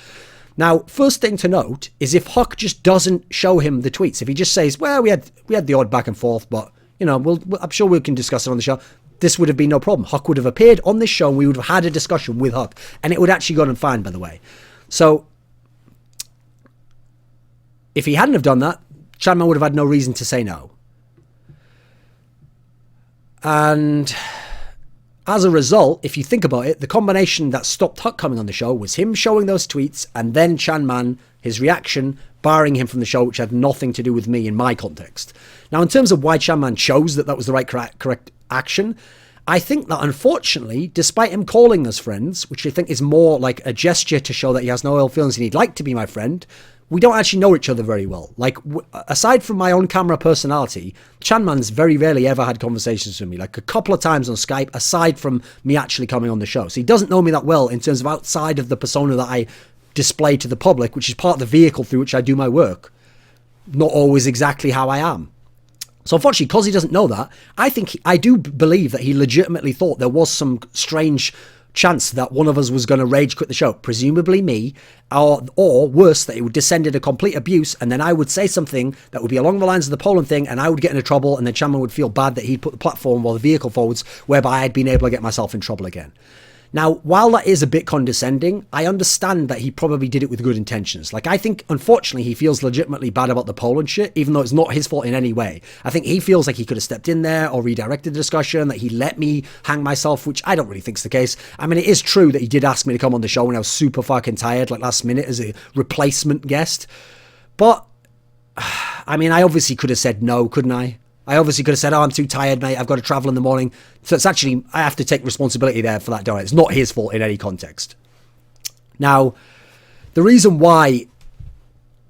Now, first thing to note is if Huck just doesn't show him the tweets, if he just says, well, we had the odd back and forth, but, you know, I'm sure we can discuss it on the show, this would have been no problem. Huck would have appeared on this show and we would have had a discussion with Huck, and it would actually gone fine, by the way. So, if he hadn't have done that, Chanman would have had no reason to say no. And as a result, if you think about it, the combination that stopped Huck coming on the show was him showing those tweets and then Chanman, his reaction, barring him from the show, which had nothing to do with me in my context. Now, in terms of why Chanman chose that was the right correct action, I think that unfortunately, despite him calling us friends, which I think is more like a gesture to show that he has no ill feelings and he'd like to be my friend, we don't actually know each other very well. Like, aside from my on-camera personality, Chanman's very rarely ever had conversations with me, like a couple of times on Skype, aside from me actually coming on the show. So he doesn't know me that well in terms of outside of the persona that I display to the public, which is part of the vehicle through which I do my work. Not always exactly how I am. So unfortunately, because he doesn't know that, I do believe that he legitimately thought there was some strange chance that one of us was going to rage quit the show, presumably me, or worse, that it would descend into complete abuse, and then I would say something that would be along the lines of the Poland thing, and I would get into trouble, and then Chanman would feel bad that he'd put the platform or the vehicle forwards, whereby I'd been able to get myself in trouble again. Now, while that is a bit condescending, I understand that he probably did it with good intentions. Like, I think, unfortunately, he feels legitimately bad about the Poland shit, even though it's not his fault in any way. I think he feels like he could have stepped in there or redirected the discussion, that he let me hang myself, which I don't really think is the case. I mean, it is true that he did ask me to come on the show when I was super fucking tired, like last minute, as a replacement guest. But, I mean, I obviously could have said no, couldn't I? I obviously could have said, I'm too tired, mate, I've got to travel in the morning. So it's actually, I have to take responsibility there for that, don't I? It's not his fault in any context. Now, the reason why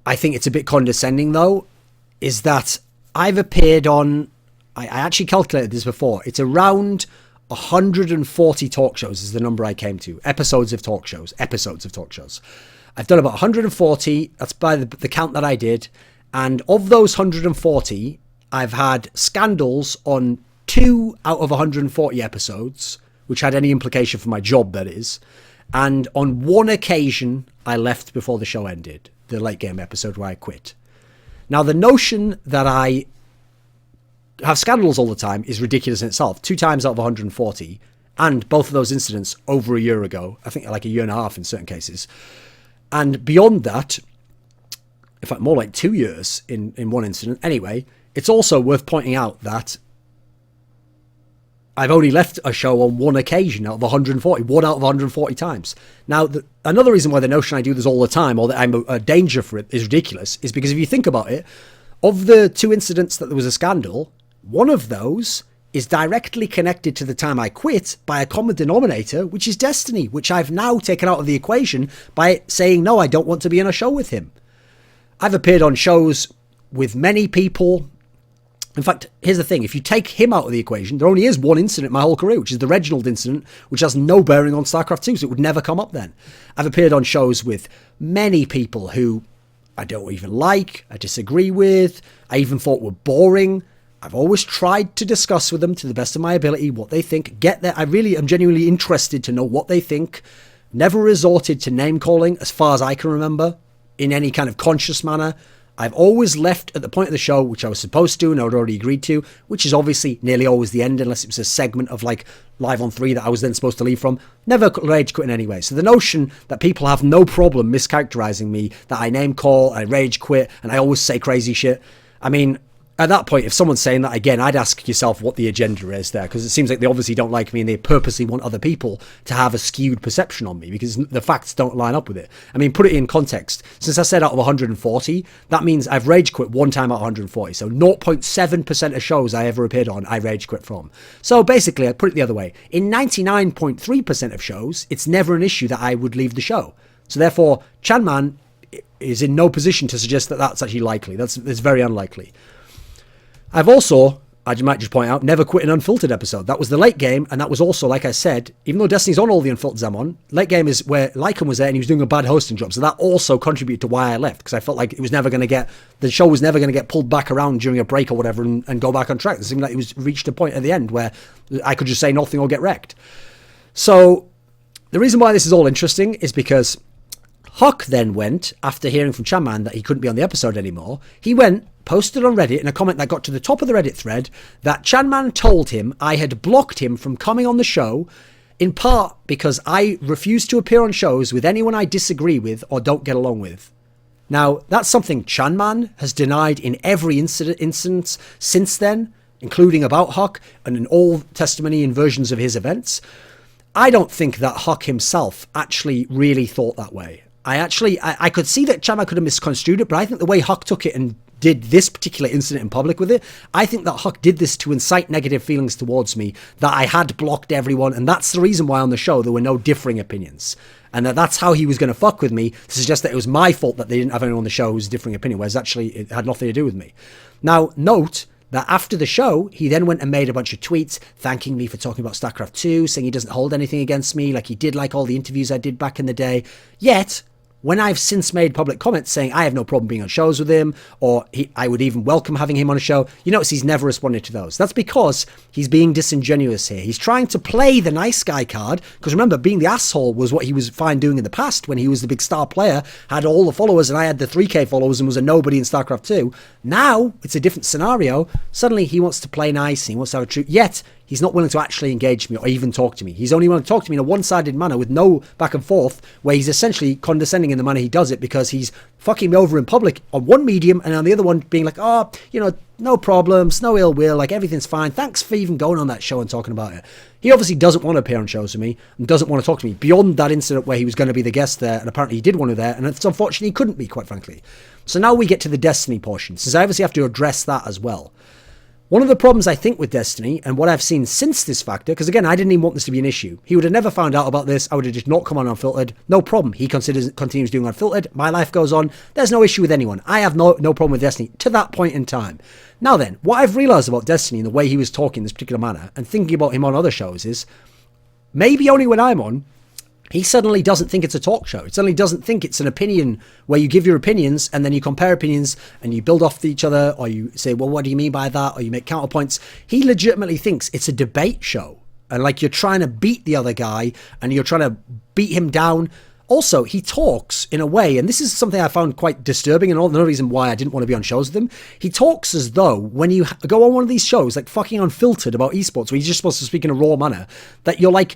I think it's a bit condescending, though, is that I've appeared on, I actually calculated this before, it's around 140 talk shows is the number I came to. Episodes of talk shows. I've done about 140, that's by the count that I did, and of those 140, I've had scandals on 2 out of 140 episodes, which had any implication for my job, that is. And on one occasion, I left before the show ended, the late game episode where I quit. Now, the notion that I have scandals all the time is ridiculous in itself. 2 times out of 140, and both of those incidents over a year ago, I think like a year and a half in certain cases. And beyond that, in fact, more like 2 years in one incident. Anyway, it's also worth pointing out that I've only left a show on one occasion out of 140, 1 out of 140 times. Now, another reason why the notion I do this all the time, or that I'm a danger for it, is ridiculous, is because if you think about it, of the 2 incidents that there was a scandal, one of those is directly connected to the time I quit by a common denominator, which is Destiny, which I've now taken out of the equation by saying, no, I don't want to be in a show with him. I've appeared on shows with many people. In fact, here's the thing. If you take him out of the equation, there only is one incident in my whole career, which is the Reginald incident, which has no bearing on StarCraft2, so it would never come up then. I've appeared on shows with many people who I don't even like, I disagree with, I even thought were boring. I've always tried to discuss with them to the best of my ability what they think. Get there. I really am genuinely interested to know what they think. Never resorted to name calling, as far as I can remember, in any kind of conscious manner. I've always left at the point of the show, which I was supposed to and I had already agreed to, which is obviously nearly always the end, unless it was a segment of like Live on 3 that I was then supposed to leave from. Never rage quit in any way. So the notion that people have no problem mischaracterizing me, that I name call, I rage quit, and I always say crazy shit. I mean, at that point, if someone's saying that again, I'd ask yourself what the agenda is there, because it seems like they obviously don't like me and they purposely want other people to have a skewed perception on me because the facts don't line up with it. I mean, put it in context. Since I said out of 140, that means I've rage quit 1 time out of 140. So 0.7% of shows I ever appeared on, I rage quit from. So basically, I put it the other way. In 99.3% of shows, it's never an issue that I would leave the show. So therefore, Chanman is in no position to suggest that that's actually likely. That's very unlikely. I've also, I might just point out, never quit an Unfiltered episode. That was the late game, and that was also, like I said, even though Destiny's on all the Unfiltered I'm on, late game is where Lycan was there and he was doing a bad hosting job. So that also contributed to why I left, because I felt like the show was never going to get pulled back around during a break or whatever and go back on track. It seemed like it was reached a point at the end where I could just say nothing or get wrecked. So the reason why this is all interesting is because Huck then went, after hearing from Chanman that he couldn't be on the episode anymore, he went, posted on Reddit in a comment that got to the top of the Reddit thread that Chanman told him I had blocked him from coming on the show, in part because I refuse to appear on shows with anyone I disagree with or don't get along with. Now, that's something Chanman has denied in every instance since then, including about Huck and in all testimony and versions of his events. I don't think that Huck himself actually really thought that way. I could see that Chanman could have misconstrued it, but I think the way Huck took it and did this particular incident in public with it, I think that Huck did this to incite negative feelings towards me, that I had blocked everyone, and that's the reason why on the show there were no differing opinions. And that's how he was going to fuck with me, to suggest that it was my fault that they didn't have anyone on the show who was a differing opinion, whereas actually it had nothing to do with me. Now, note that after the show, he then went and made a bunch of tweets thanking me for talking about StarCraft2, saying he doesn't hold anything against me, like he did like all the interviews I did back in the day. Yet, When I've since made public comments saying I have no problem being on shows with him, or I would even welcome having him on a show, you notice he's never responded to those. That's because he's being disingenuous here. He's trying to play the nice guy card, because remember, being the asshole was what he was fine doing in the past when he was the big star player, had all the followers, and I had the 3K followers and was a nobody in StarCraft 2. Now, it's a different scenario. Suddenly, he wants to play nice, and he wants to have a true... Yet, he's not willing to actually engage me or even talk to me. He's only willing to talk to me in a one-sided manner with no back and forth, where he's essentially condescending in the manner he does it because he's fucking me over in public on one medium and on the other one being like, oh, you know, no problems, no ill will, like everything's fine. Thanks for even going on that show and talking about it. He obviously doesn't want to appear on shows with me and doesn't want to talk to me beyond that incident where he was going to be the guest there, and apparently he did want to there, and it's unfortunately he couldn't be, quite frankly. So now we get to the Destiny portion, since I obviously have to address that as well. One of the problems I think with Destiny, and what I've seen since this factor, because again, I didn't even want this to be an issue. He would have never found out about this. I would have just not come on Unfiltered. No problem. He continues doing Unfiltered. My life goes on. There's no issue with anyone. I have no problem with Destiny to that point in time. Now then, what I've realised about Destiny and the way he was talking in this particular manner, and thinking about him on other shows, is maybe only when I'm on, he suddenly doesn't think it's a talk show. He suddenly doesn't think it's an opinion where you give your opinions and then you compare opinions and you build off each other, or you say, well, what do you mean by that? Or you make counterpoints. He legitimately thinks it's a debate show. And like you're trying to beat the other guy and you're trying to beat him down. Also, he talks in a way, and this is something I found quite disturbing and another reason why I didn't want to be on shows with him. He talks as though when you go on one of these shows, like fucking Unfiltered about esports, where you're just supposed to speak in a raw manner, that you're like,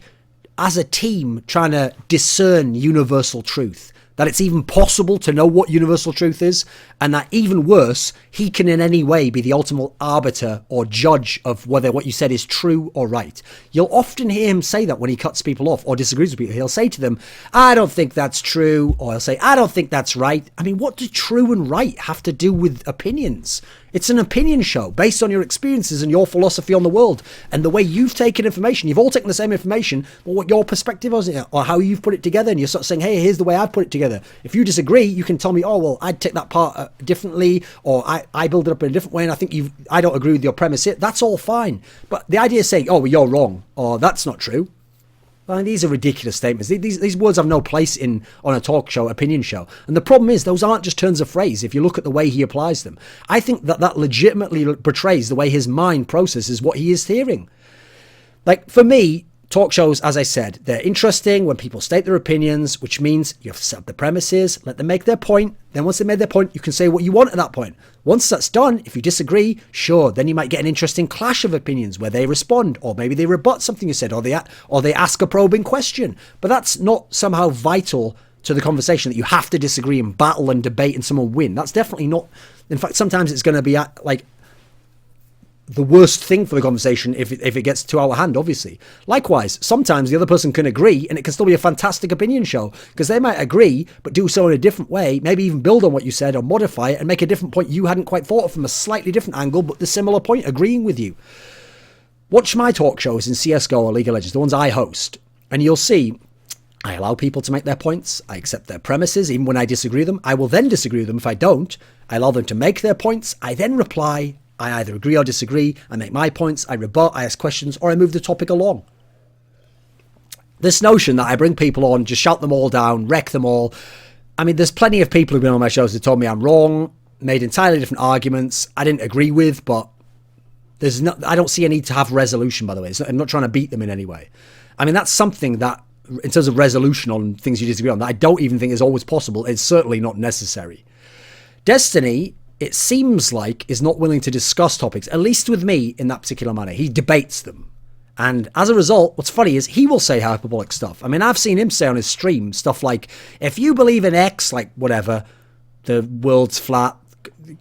as a team, trying to discern universal truth, that it's even possible to know what universal truth is, and that even worse, he can in any way be the ultimate arbiter or judge of whether what you said is true or right. You'll often hear him say that when he cuts people off or disagrees with people. He'll say to them, I don't think that's true, or he'll say, I don't think that's right. I mean, what do true and right have to do with opinions? It's an opinion show based on your experiences and your philosophy on the world and the way you've taken information. You've all taken the same information, but what your perspective is or how you've put it together, and you're sort of saying, hey, here's the way I've put it together. If you disagree, you can tell me, oh, well, I'd take that part differently, or I build it up in a different way, and I think I don't agree with your premise here. That's all fine. But the idea of saying, oh, well, you're wrong, or that's not true, I mean, these are ridiculous statements. These words have no place on a talk show, opinion show. And the problem is, those aren't just turns of phrase if you look at the way he applies them. I think that legitimately portrays the way his mind processes what he is hearing. Like, for me, talk shows, as I said, they're interesting when people state their opinions, which means you have to set up the premises, let them make their point. Then once they made their point, you can say what you want at that point. Once that's done, if you disagree, sure, then you might get an interesting clash of opinions where they respond, or maybe they rebut something you said, or they ask a probing question. But that's not somehow vital to the conversation that you have to disagree and battle and debate and someone win. That's definitely not. In fact, sometimes it's going to be like the worst thing for the conversation if it gets too out of hand, obviously. Likewise, sometimes the other person can agree and it can still be a fantastic opinion show because they might agree but do so in a different way, maybe even build on what you said or modify it and make a different point you hadn't quite thought of from a slightly different angle, but the similar point, agreeing with you. Watch my talk shows in CSGO or League of Legends, the ones I host, and you'll see I allow people to make their points. I accept their premises, even when I disagree with them. I will then disagree with them if I don't. I allow them to make their points. I then reply. I either agree or disagree. I make my points. I rebut. I ask questions, or I move the topic along. This notion that I bring people on, just shout them all down, wreck them all. I mean, there's plenty of people who've been on my shows that told me I'm wrong, made entirely different arguments I didn't agree with, but I don't see a need to have resolution, by the way. I'm not trying to beat them in any way. I mean, that's something that, in terms of resolution on things you disagree on, that I don't even think is always possible. It's certainly not necessary. Destiny, it seems like, is not willing to discuss topics, at least with me, in that particular manner. He debates them. And as a result, what's funny is he will say hyperbolic stuff. I mean, I've seen him say on his stream stuff like, if you believe in X, like whatever, the world's flat,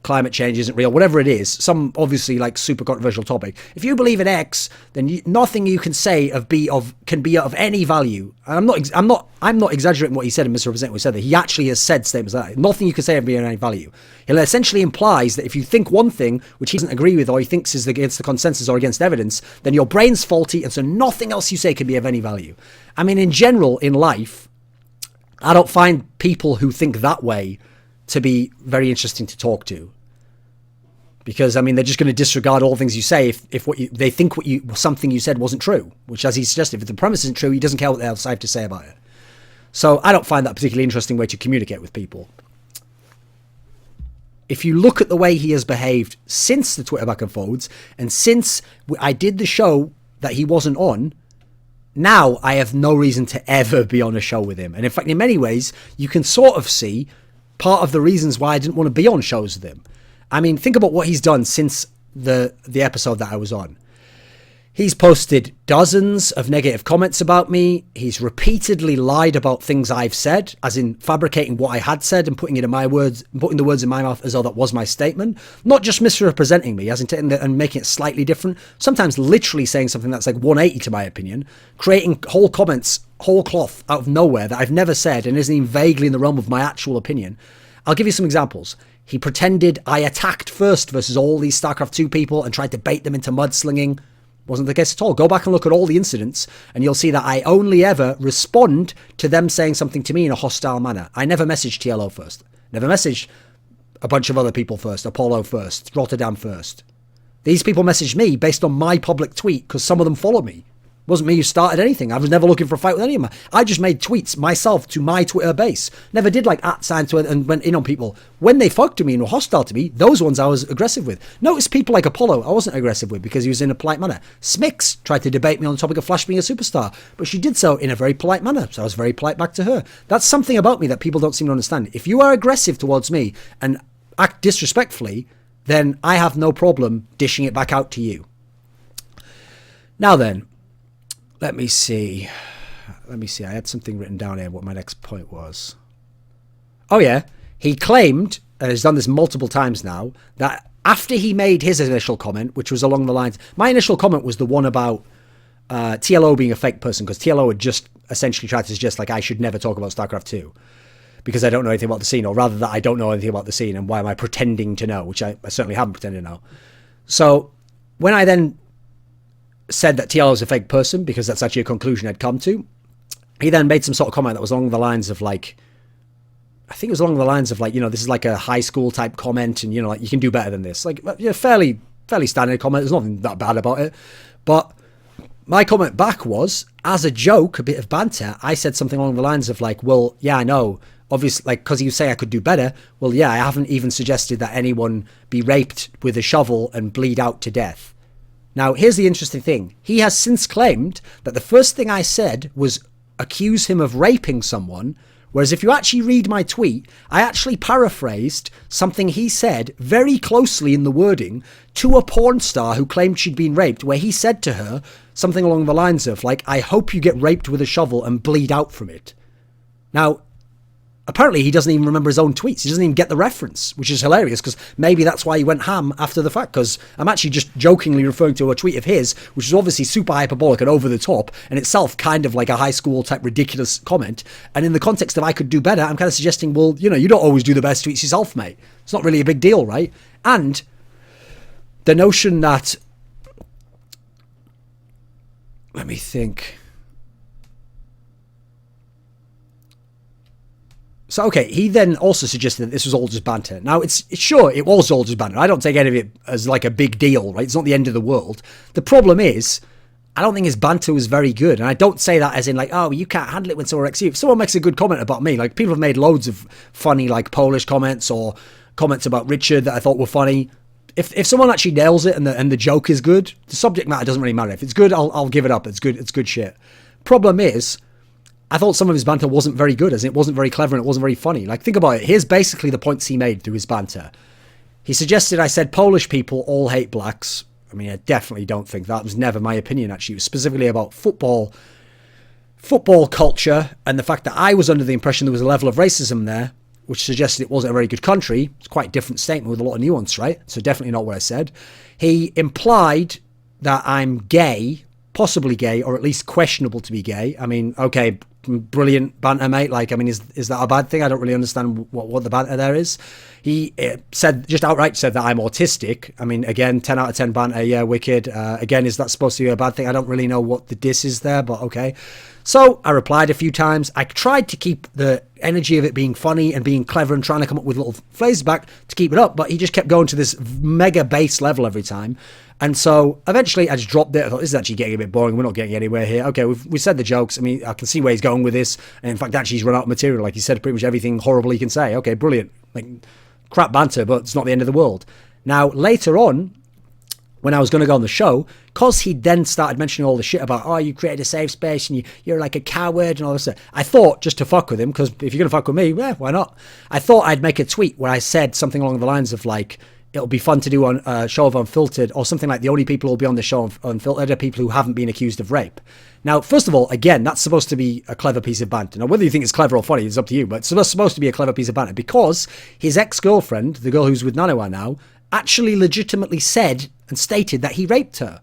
climate change isn't real, whatever it is, some obviously like super controversial topic. If you believe in X, then nothing you can say can be of any value. And I'm not exaggerating what he said and misrepresenting what he said. That he actually has said statements like that. Nothing you can say can be of any value. It essentially implies that if you think one thing which he doesn't agree with, or he thinks is against the consensus or against evidence, then your brain's faulty, and so nothing else you say can be of any value. I mean, in general, in life, I don't find people who think that way to be very interesting to talk to, because I mean they're just going to disregard all things you say if they think something you said wasn't true, which, as he suggested, if the premise isn't true, he doesn't care what else I have to say about it. So I don't find that a particularly interesting way to communicate with people. If you look at the way he has behaved since the Twitter back and forwards, and since I did the show that he wasn't on, now I have no reason to ever be on a show with him. And in fact, in many ways, you can sort of see part of the reasons why I didn't want to be on shows with him. I mean, think about what he's done since the episode that I was on. He's posted dozens of negative comments about me. He's repeatedly lied about things I've said, as in fabricating what I had said and putting it in my words, putting the words in my mouth as though that was my statement. Not just misrepresenting me, as in taking it and making it slightly different. Sometimes literally saying something that's like 180 to my opinion, creating whole comments, whole cloth out of nowhere that I've never said and isn't even vaguely in the realm of my actual opinion. I'll give you some examples. He pretended I attacked first versus all these StarCraft2 people and tried to bait them into mudslinging. Wasn't the case at all. Go back and look at all the incidents and you'll see that I only ever respond to them saying something to me in a hostile manner. I never messaged TLO first. Never messaged a bunch of other people first. Apollo first. Rotterdam first. These people messaged me based on my public tweet because some of them follow me. It wasn't me who started anything. I was never looking for a fight with any of them. I just made tweets myself to my Twitter base. Never did like @ to it and went in on people. When they fucked to me and were hostile to me, those ones I was aggressive with. Notice people like Apollo I wasn't aggressive with because he was in a polite manner. Smix tried to debate me on the topic of Flash being a superstar, but she did so in a very polite manner, so I was very polite back to her. That's something about me that people don't seem to understand. If you are aggressive towards me and act disrespectfully, then I have no problem dishing it back out to you. Now then, let me see. I had something written down here, what my next point was. Oh yeah, he claimed, and has done this multiple times now, that after he made his initial comment, which was along the lines... My initial comment was the one about TLO being a fake person, because TLO had just essentially tried to suggest like I should never talk about StarCraft 2 because I don't know anything about the scene, or rather that I don't know anything about the scene, and why am I pretending to know, which I certainly haven't pretended to know. So when I then said that TLO is a fake person, because that's actually a conclusion I'd come to, he then made some sort of comment that was along the lines of like, I think it was along the lines of like, you know, this is like a high school type comment and, you know, like you can do better than this. Like, yeah, fairly standard comment. There's nothing that bad about it. But my comment back was, as a joke, a bit of banter, I said something along the lines of like, well, yeah, I know. Obviously, like, because you say I could do better. Well, yeah, I haven't even suggested that anyone be raped with a shovel and bleed out to death. Now, here's the interesting thing. He has since claimed that the first thing I said was accuse him of raping someone, whereas if you actually read my tweet, I actually paraphrased something he said very closely in the wording to a porn star who claimed she'd been raped, where he said to her something along the lines of, like, I hope you get raped with a shovel and bleed out from it. Now, apparently he doesn't even remember his own tweets. He doesn't even get the reference, which is hilarious, because maybe that's why he went ham after the fact, because I'm actually just jokingly referring to a tweet of his, which is obviously super hyperbolic and over the top, and itself kind of like a high school type ridiculous comment. And in the context of I could do better, I'm kind of suggesting, well, you know, you don't always do the best tweets yourself, mate. It's not really a big deal, right? And the notion that... Let me think... So, okay, he then also suggested that this was all just banter. Now, it's sure, it was all just banter. I don't take any of it as like a big deal, right? It's not the end of the world. The problem is, I don't think his banter was very good. And I don't say that as in like, oh, you can't handle it when someone wrecks you. If someone makes a good comment about me, like people have made loads of funny like Polish comments or comments about Richard that I thought were funny. If someone actually nails it and the joke is good, the subject matter doesn't really matter. If it's good, I'll give it up. It's good shit. Problem is, I thought some of his banter wasn't very good, as it wasn't very clever and it wasn't very funny. Like, think about it. Here's basically the points he made through his banter. He suggested I said Polish people all hate blacks. I mean, I definitely don't think that. It was never my opinion, actually. It was specifically about football culture, and the fact that I was under the impression there was a level of racism there, which suggested it wasn't a very good country. It's quite a different statement with a lot of nuance, right? So definitely not what I said. He implied that I'm gay, possibly gay, or at least questionable to be gay. I mean, okay, brilliant banter, mate. Like, I mean, is that a bad thing? I don't really understand what the banter there is. He said, just outright said that I'm autistic. I mean, again, 10 out of 10 banter, yeah, wicked. Again, is that supposed to be a bad thing? I don't really know what the diss is there, but okay. So I replied a few times. I tried to keep the energy of it being funny and being clever and trying to come up with little phrases back to keep it up, but he just kept going to this mega base level every time. And so eventually I just dropped it. I thought, this is actually getting a bit boring. We're not getting anywhere here. Okay, we said the jokes. I mean, I can see where he's going with this. And in fact, actually, he's run out of material. Like, he said pretty much everything horrible he can say. Okay, brilliant. Like, crap banter, but it's not the end of the world. Now, later on, when I was going to go on the show, because he then started mentioning all the shit about, oh, you created a safe space and you're like a coward and all this stuff. I thought, just to fuck with him, because if you're going to fuck with me, why not? I thought I'd make a tweet where I said something along the lines of like, it'll be fun to do on a show of Unfiltered, or something like the only people who'll be on the show of Unfiltered are people who haven't been accused of rape. Now, first of all, again, that's supposed to be a clever piece of banter. Now, whether you think it's clever or funny is up to you, but it's supposed to be a clever piece of banter because his ex-girlfriend, the girl who's with Nanawa now, actually legitimately said and stated that he raped her.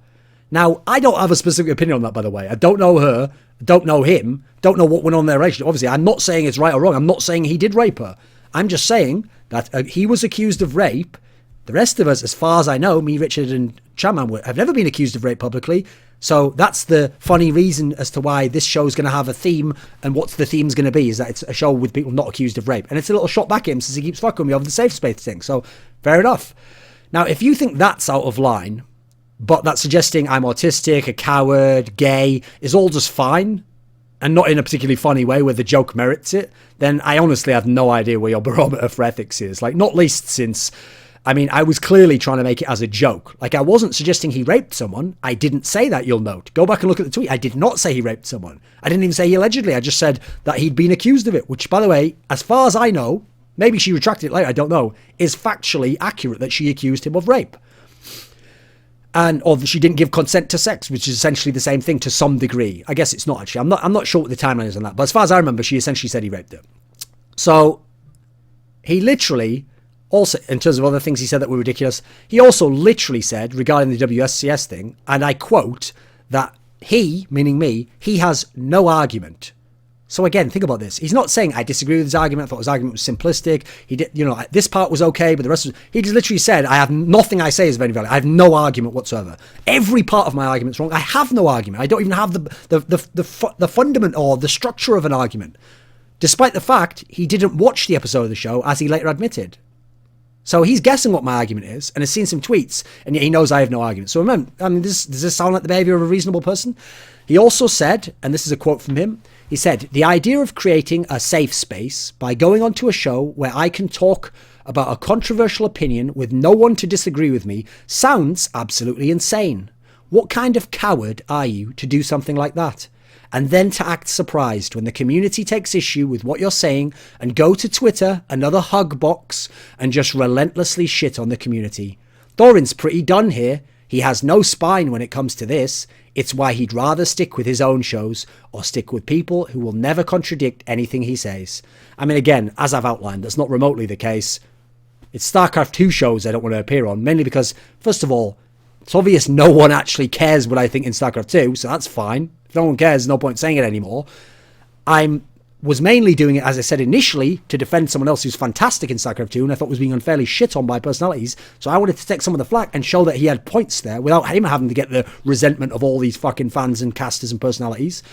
Now, I don't have a specific opinion on that, by the way. I don't know her, don't know him, don't know what went on in their relationship. Obviously, I'm not saying it's right or wrong. I'm not saying he did rape her. I'm just saying that he was accused of rape. The rest of us, as far as I know, me, Richard, and Chaman, have never been accused of rape publicly. So that's the funny reason as to why this show is going to have a theme, and what the theme's going to be is that it's a show with people not accused of rape. And it's a little shot back at him since he keeps fucking me over the safe space thing. So fair enough. Now, if you think that's out of line, but that's suggesting I'm autistic, a coward, gay, is all just fine, and not in a particularly funny way where the joke merits it, then I honestly have no idea where your barometer for ethics is. Like, not least since, I mean, I was clearly trying to make it as a joke. Like, I wasn't suggesting he raped someone. I didn't say that, you'll note. Go back and look at the tweet. I did not say he raped someone. I didn't even say he allegedly. I just said that he'd been accused of it, which, by the way, as far as I know, maybe she retracted it later, I don't know, is factually accurate that she accused him of rape. Or she didn't give consent to sex, which is essentially the same thing to some degree. I guess it's not actually. I'm not sure what the timeline is on that. But as far as I remember, she essentially said he raped her. So he literally, also, in terms of other things he said that were ridiculous, he also literally said regarding the WSCS thing, and I quote, that he, meaning me, he has no argument. So again, think about this. He's not saying I disagree with his argument. I thought his argument was simplistic. He did, this part was okay, but the rest was, he just literally said, I have nothing I say is very valid. I have no argument whatsoever. Every part of my argument's wrong. I have no argument. I don't even have the fundament or the structure of an argument, despite the fact he didn't watch the episode of the show, as he later admitted. So he's guessing what my argument is, and has seen some tweets, and yet he knows I have no argument. So remember, does this sound like the behavior of a reasonable person? He also said, and this is a quote from him, he said, the idea of creating a safe space by going onto a show where I can talk about a controversial opinion with no one to disagree with me sounds absolutely insane. What kind of coward are you to do something like that? And then to act surprised when the community takes issue with what you're saying and go to Twitter, another hug box, and just relentlessly shit on the community. Thorin's pretty done here. He has no spine when it comes to this. It's why he'd rather stick with his own shows or stick with people who will never contradict anything he says. I mean, again, as I've outlined, that's not remotely the case. It's StarCraft2 shows I don't want to appear on, mainly because, first of all, it's obvious no one actually cares what I think in StarCraft2, so that's fine. If no one cares, there's no point saying it anymore. I was mainly doing it, as I said initially, to defend someone else who's fantastic in StarCraft2 and I thought was being unfairly shit on by personalities. So I wanted to take some of the flack and show that he had points there without him having to get the resentment of all these fucking fans and casters and personalities.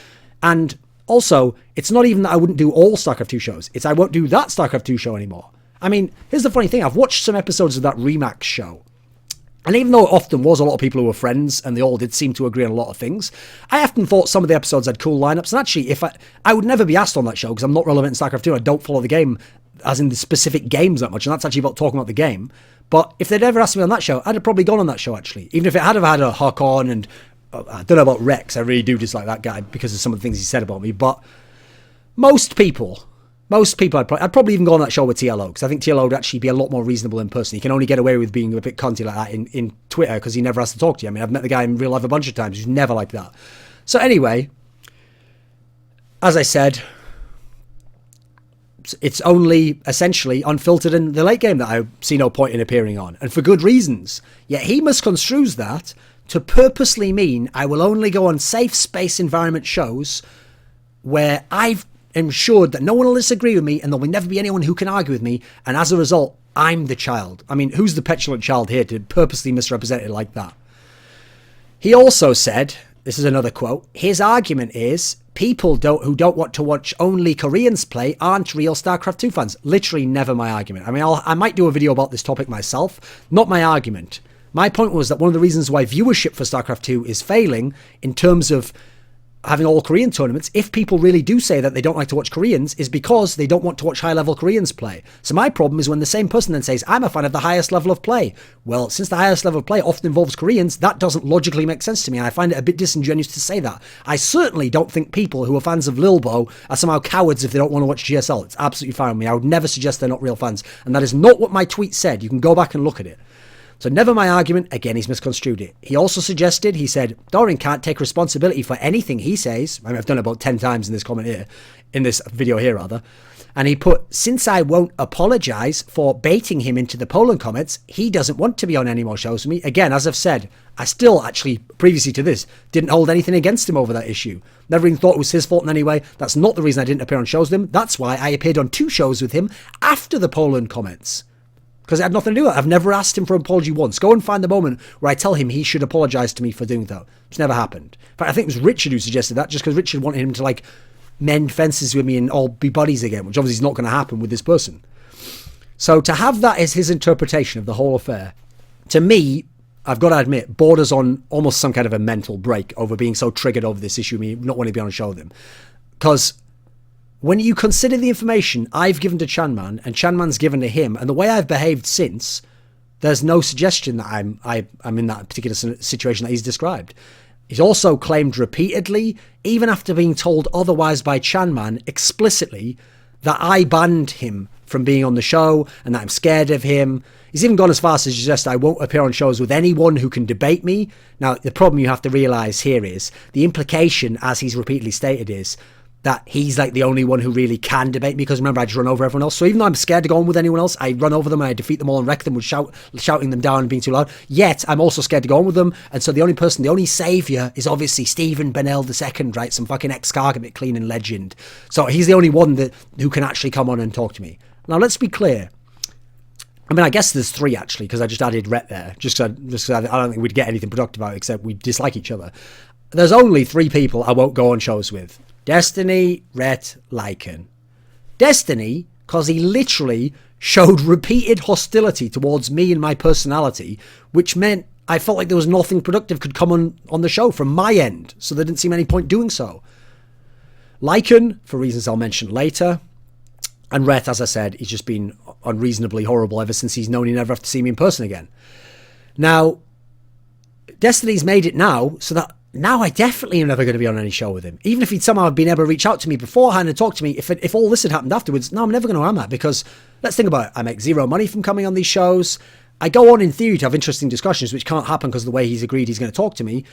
And also, it's not even that I wouldn't do all StarCraft2 shows. It's I won't do that StarCraft2 show anymore. I mean, here's the funny thing. I've watched some episodes of that Remax show. And even though it often was a lot of people who were friends and they all did seem to agree on a lot of things, I often thought some of the episodes had cool lineups. And actually, if I would never be asked on that show because I'm not relevant in StarCraft 2. I don't follow the game as in the specific games that much. And that's actually about talking about the game. But if they'd ever asked me on that show, I'd have probably gone on that show, actually. Even if it had have had a Huck on and I don't know about Rex. I really do dislike that guy because of some of the things he said about me. But most people, I'd probably even go on that show with TLO because I think TLO would actually be a lot more reasonable in person. He can only get away with being a bit cunty like that in Twitter because he never has to talk to you. I mean, I've met the guy in real life a bunch of times. He's never like that. So anyway, as I said, it's only essentially Unfiltered in the late game that I see no point in appearing on, and for good reasons. Yet he misconstrues that to purposely mean I will only go on safe space environment shows where I've ensured that no one will disagree with me and there will never be anyone who can argue with me, and as a result, I'm the child. I mean, who's the petulant child here to purposely misrepresent it like that? He also said, this is another quote, his argument is people who don't want to watch only Koreans play aren't real StarCraft 2 fans. Literally never my argument. I mean, I might do a video about this topic myself, not my argument. My point was that one of the reasons why viewership for StarCraft 2 is failing in terms of having all Korean tournaments, if people really do say that they don't like to watch Koreans, is because they don't want to watch high-level Koreans play. So my problem is when the same person then says, I'm a fan of the highest level of play. Well, since the highest level of play often involves Koreans, that doesn't logically make sense to me. I find it a bit disingenuous to say that. I certainly don't think people who are fans of Lilbo are somehow cowards if they don't want to watch GSL. It's absolutely fine with me. I would never suggest they're not real fans. And that is not what my tweet said. You can go back and look at it. So never my argument, again, he's misconstrued it. He also suggested, he said, Thorin can't take responsibility for anything he says. I mean, I've done it about 10 times in this comment here, in this video here rather. And he put, since I won't apologise for baiting him into the Poland comments, he doesn't want to be on any more shows with me. Again, as I've said, I still actually, previously to this, didn't hold anything against him over that issue. Never even thought it was his fault in any way. That's not the reason I didn't appear on shows with him. That's why I appeared on 2 shows with him after the Poland comments. Because it had nothing to do with it. I've never asked him for an apology once. Go and find the moment where I tell him he should apologise to me for doing that. It's never happened. In fact, I think it was Richard who suggested that, just because Richard wanted him to, like, mend fences with me and all be buddies again, which obviously is not going to happen with this person. So to have that as his interpretation of the whole affair, to me, I've got to admit, borders on almost some kind of a mental break over being so triggered over this issue, me not wanting to be on a show with him. Because when you consider the information I've given to Chanman and Chanman's given to him, and the way I've behaved since, there's no suggestion that I'm in that particular situation that he's described. He's also claimed repeatedly, even after being told otherwise by Chanman explicitly, that I banned him from being on the show and that I'm scared of him. He's even gone as far as to suggest I won't appear on shows with anyone who can debate me. Now, the problem you have to realise here is, the implication, as he's repeatedly stated, is that he's like the only one who really can debate me, because remember, I just run over everyone else. So even though I'm scared to go on with anyone else, I run over them and I defeat them all and wreck them with shouting them down and being too loud. Yet I'm also scared to go on with them. And so the only saviour is obviously Stephen Bennell II, right? Some fucking ex-Cargamit cleaning legend. So he's the only one who can actually come on and talk to me. Now, let's be clear. I mean, I guess there's 3 actually, because I just added Rhett there. Just because I don't think we'd get anything productive out except we dislike each other. There's only 3 people I won't go on shows with. Destiny, Rhett, Lycan. Destiny, because he literally showed repeated hostility towards me and my personality, which meant I felt like there was nothing productive could come on the show from my end, so there didn't seem any point doing so. Lycan, for reasons I'll mention later, and Rhett, as I said, he's just been unreasonably horrible ever since he's known he never have to see me in person again. Now, Destiny's made it now so that now I definitely am never going to be on any show with him. Even if he'd somehow been able to reach out to me beforehand and talk to me, if all this had happened afterwards, no, I'm never going to am that, because let's think about it. I make 0 money from coming on these shows. I go on in theory to have interesting discussions, which can't happen because of the way he's agreed he's going to talk to me.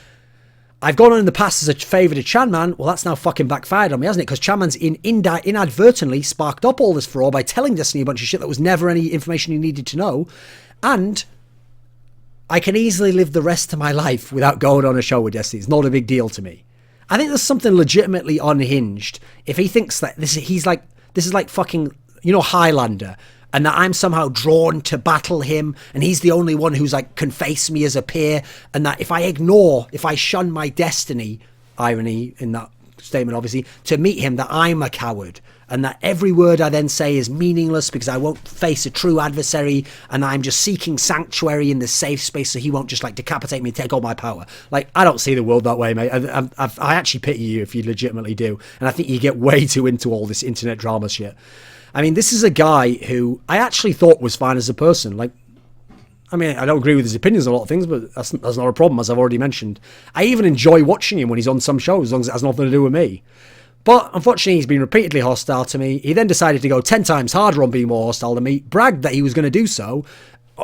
I've gone on in the past as a favour to Chanman. Well, that's now fucking backfired on me, hasn't it? Because Chanman's inadvertently sparked up all this furore by telling Destiny a bunch of shit that was never any information he needed to know. And I can easily live the rest of my life without going on a show with Destiny. It's not a big deal to me. I think there's something legitimately unhinged if he thinks that this is like fucking, Highlander, and that I'm somehow drawn to battle him, and he's the only one who's like can face me as a peer, and that if I shun my destiny, irony in that statement obviously, to meet him, that I'm a coward, and that every word I then say is meaningless because I won't face a true adversary, and I'm just seeking sanctuary in this safe space so he won't just like decapitate me and take all my power. Like, I don't see the world that way, mate. I actually pity you if you legitimately do, and I think you get way too into all this internet drama shit. I mean, this is a guy who I actually thought was fine as a person. Like, I mean, I don't agree with his opinions on a lot of things, but that's not a problem, as I've already mentioned. I even enjoy watching him when he's on some shows, as long as it has nothing to do with me. But unfortunately, he's been repeatedly hostile to me. He then decided to go 10 times harder on being more hostile to me, bragged that he was going to do so,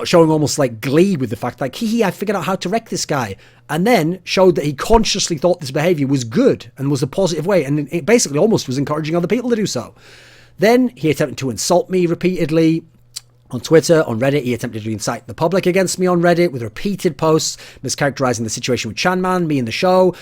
showing almost like glee with the fact like, I figured out how to wreck this guy. And then showed that he consciously thought this behaviour was good and was a positive way. And it basically almost was encouraging other people to do so. Then he attempted to insult me repeatedly on Twitter, on Reddit. He attempted to incite the public against me on Reddit with repeated posts, mischaracterizing the situation with Chanman, me and the show,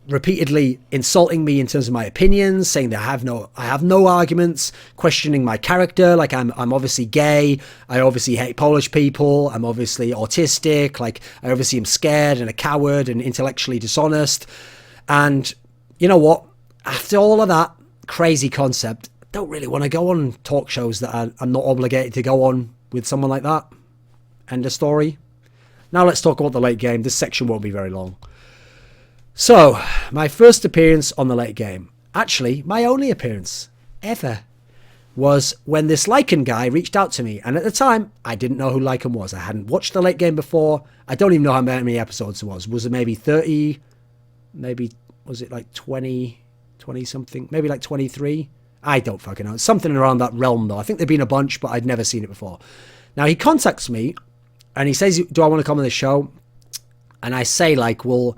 repeatedly insulting me in terms of my opinions, saying that I have no arguments, questioning my character, like I'm obviously gay, I obviously hate Polish people, I'm obviously autistic, like I obviously am scared and a coward and intellectually dishonest. And you know what? After all of that crazy concept, I don't really want to go on talk shows that I'm not obligated to go on with someone like that. End of story. Now let's talk about the late game. This section won't be very long. So, my first appearance on the late game, actually my only appearance ever, was when this Lycan guy reached out to me. And at the time, I didn't know who Lycan was. I hadn't watched the late game before. I don't even know how many episodes it was. Was it maybe 30? Maybe, was it like 20 something? Maybe like 23? I don't fucking know. Something around that realm though. I think there'd been a bunch, but I'd never seen it before. Now he contacts me and he says, do I want to come on the show? And I say like, well,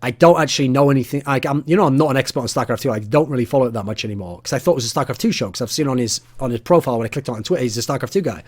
I don't actually know anything. Like, I'm not an expert on StarCraft 2. I don't really follow it that much anymore because I thought it was a StarCraft 2 show because I've seen on his profile when I clicked on Twitter, he's a StarCraft 2 guy.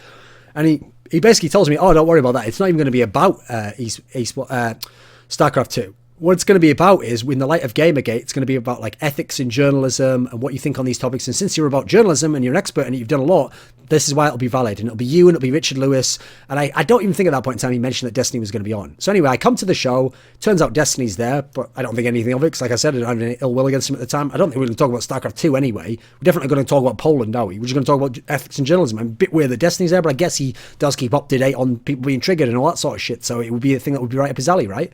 And he basically tells me, oh, don't worry about that. It's not even going to be about StarCraft 2. What it's going to be about is, in the light of Gamergate, it's going to be about like ethics in journalism and what you think on these topics. And since you're about journalism and you're an expert and you've done a lot, this is why it'll be valid. And it'll be you and it'll be Richard Lewis. And I don't even think at that point in time he mentioned that Destiny was going to be on. So anyway, I come to the show. Turns out Destiny's there, but I don't think anything of it because, like I said, I don't have any ill will against him at the time. I don't think we're going to talk about StarCraft 2 anyway. We're definitely going to talk about Poland, are we? We're just going to talk about ethics and journalism. I'm a bit weird that Destiny's there, but I guess he does keep up to date on people being triggered and all that sort of shit. So it would be a thing that would be right up his alley, right?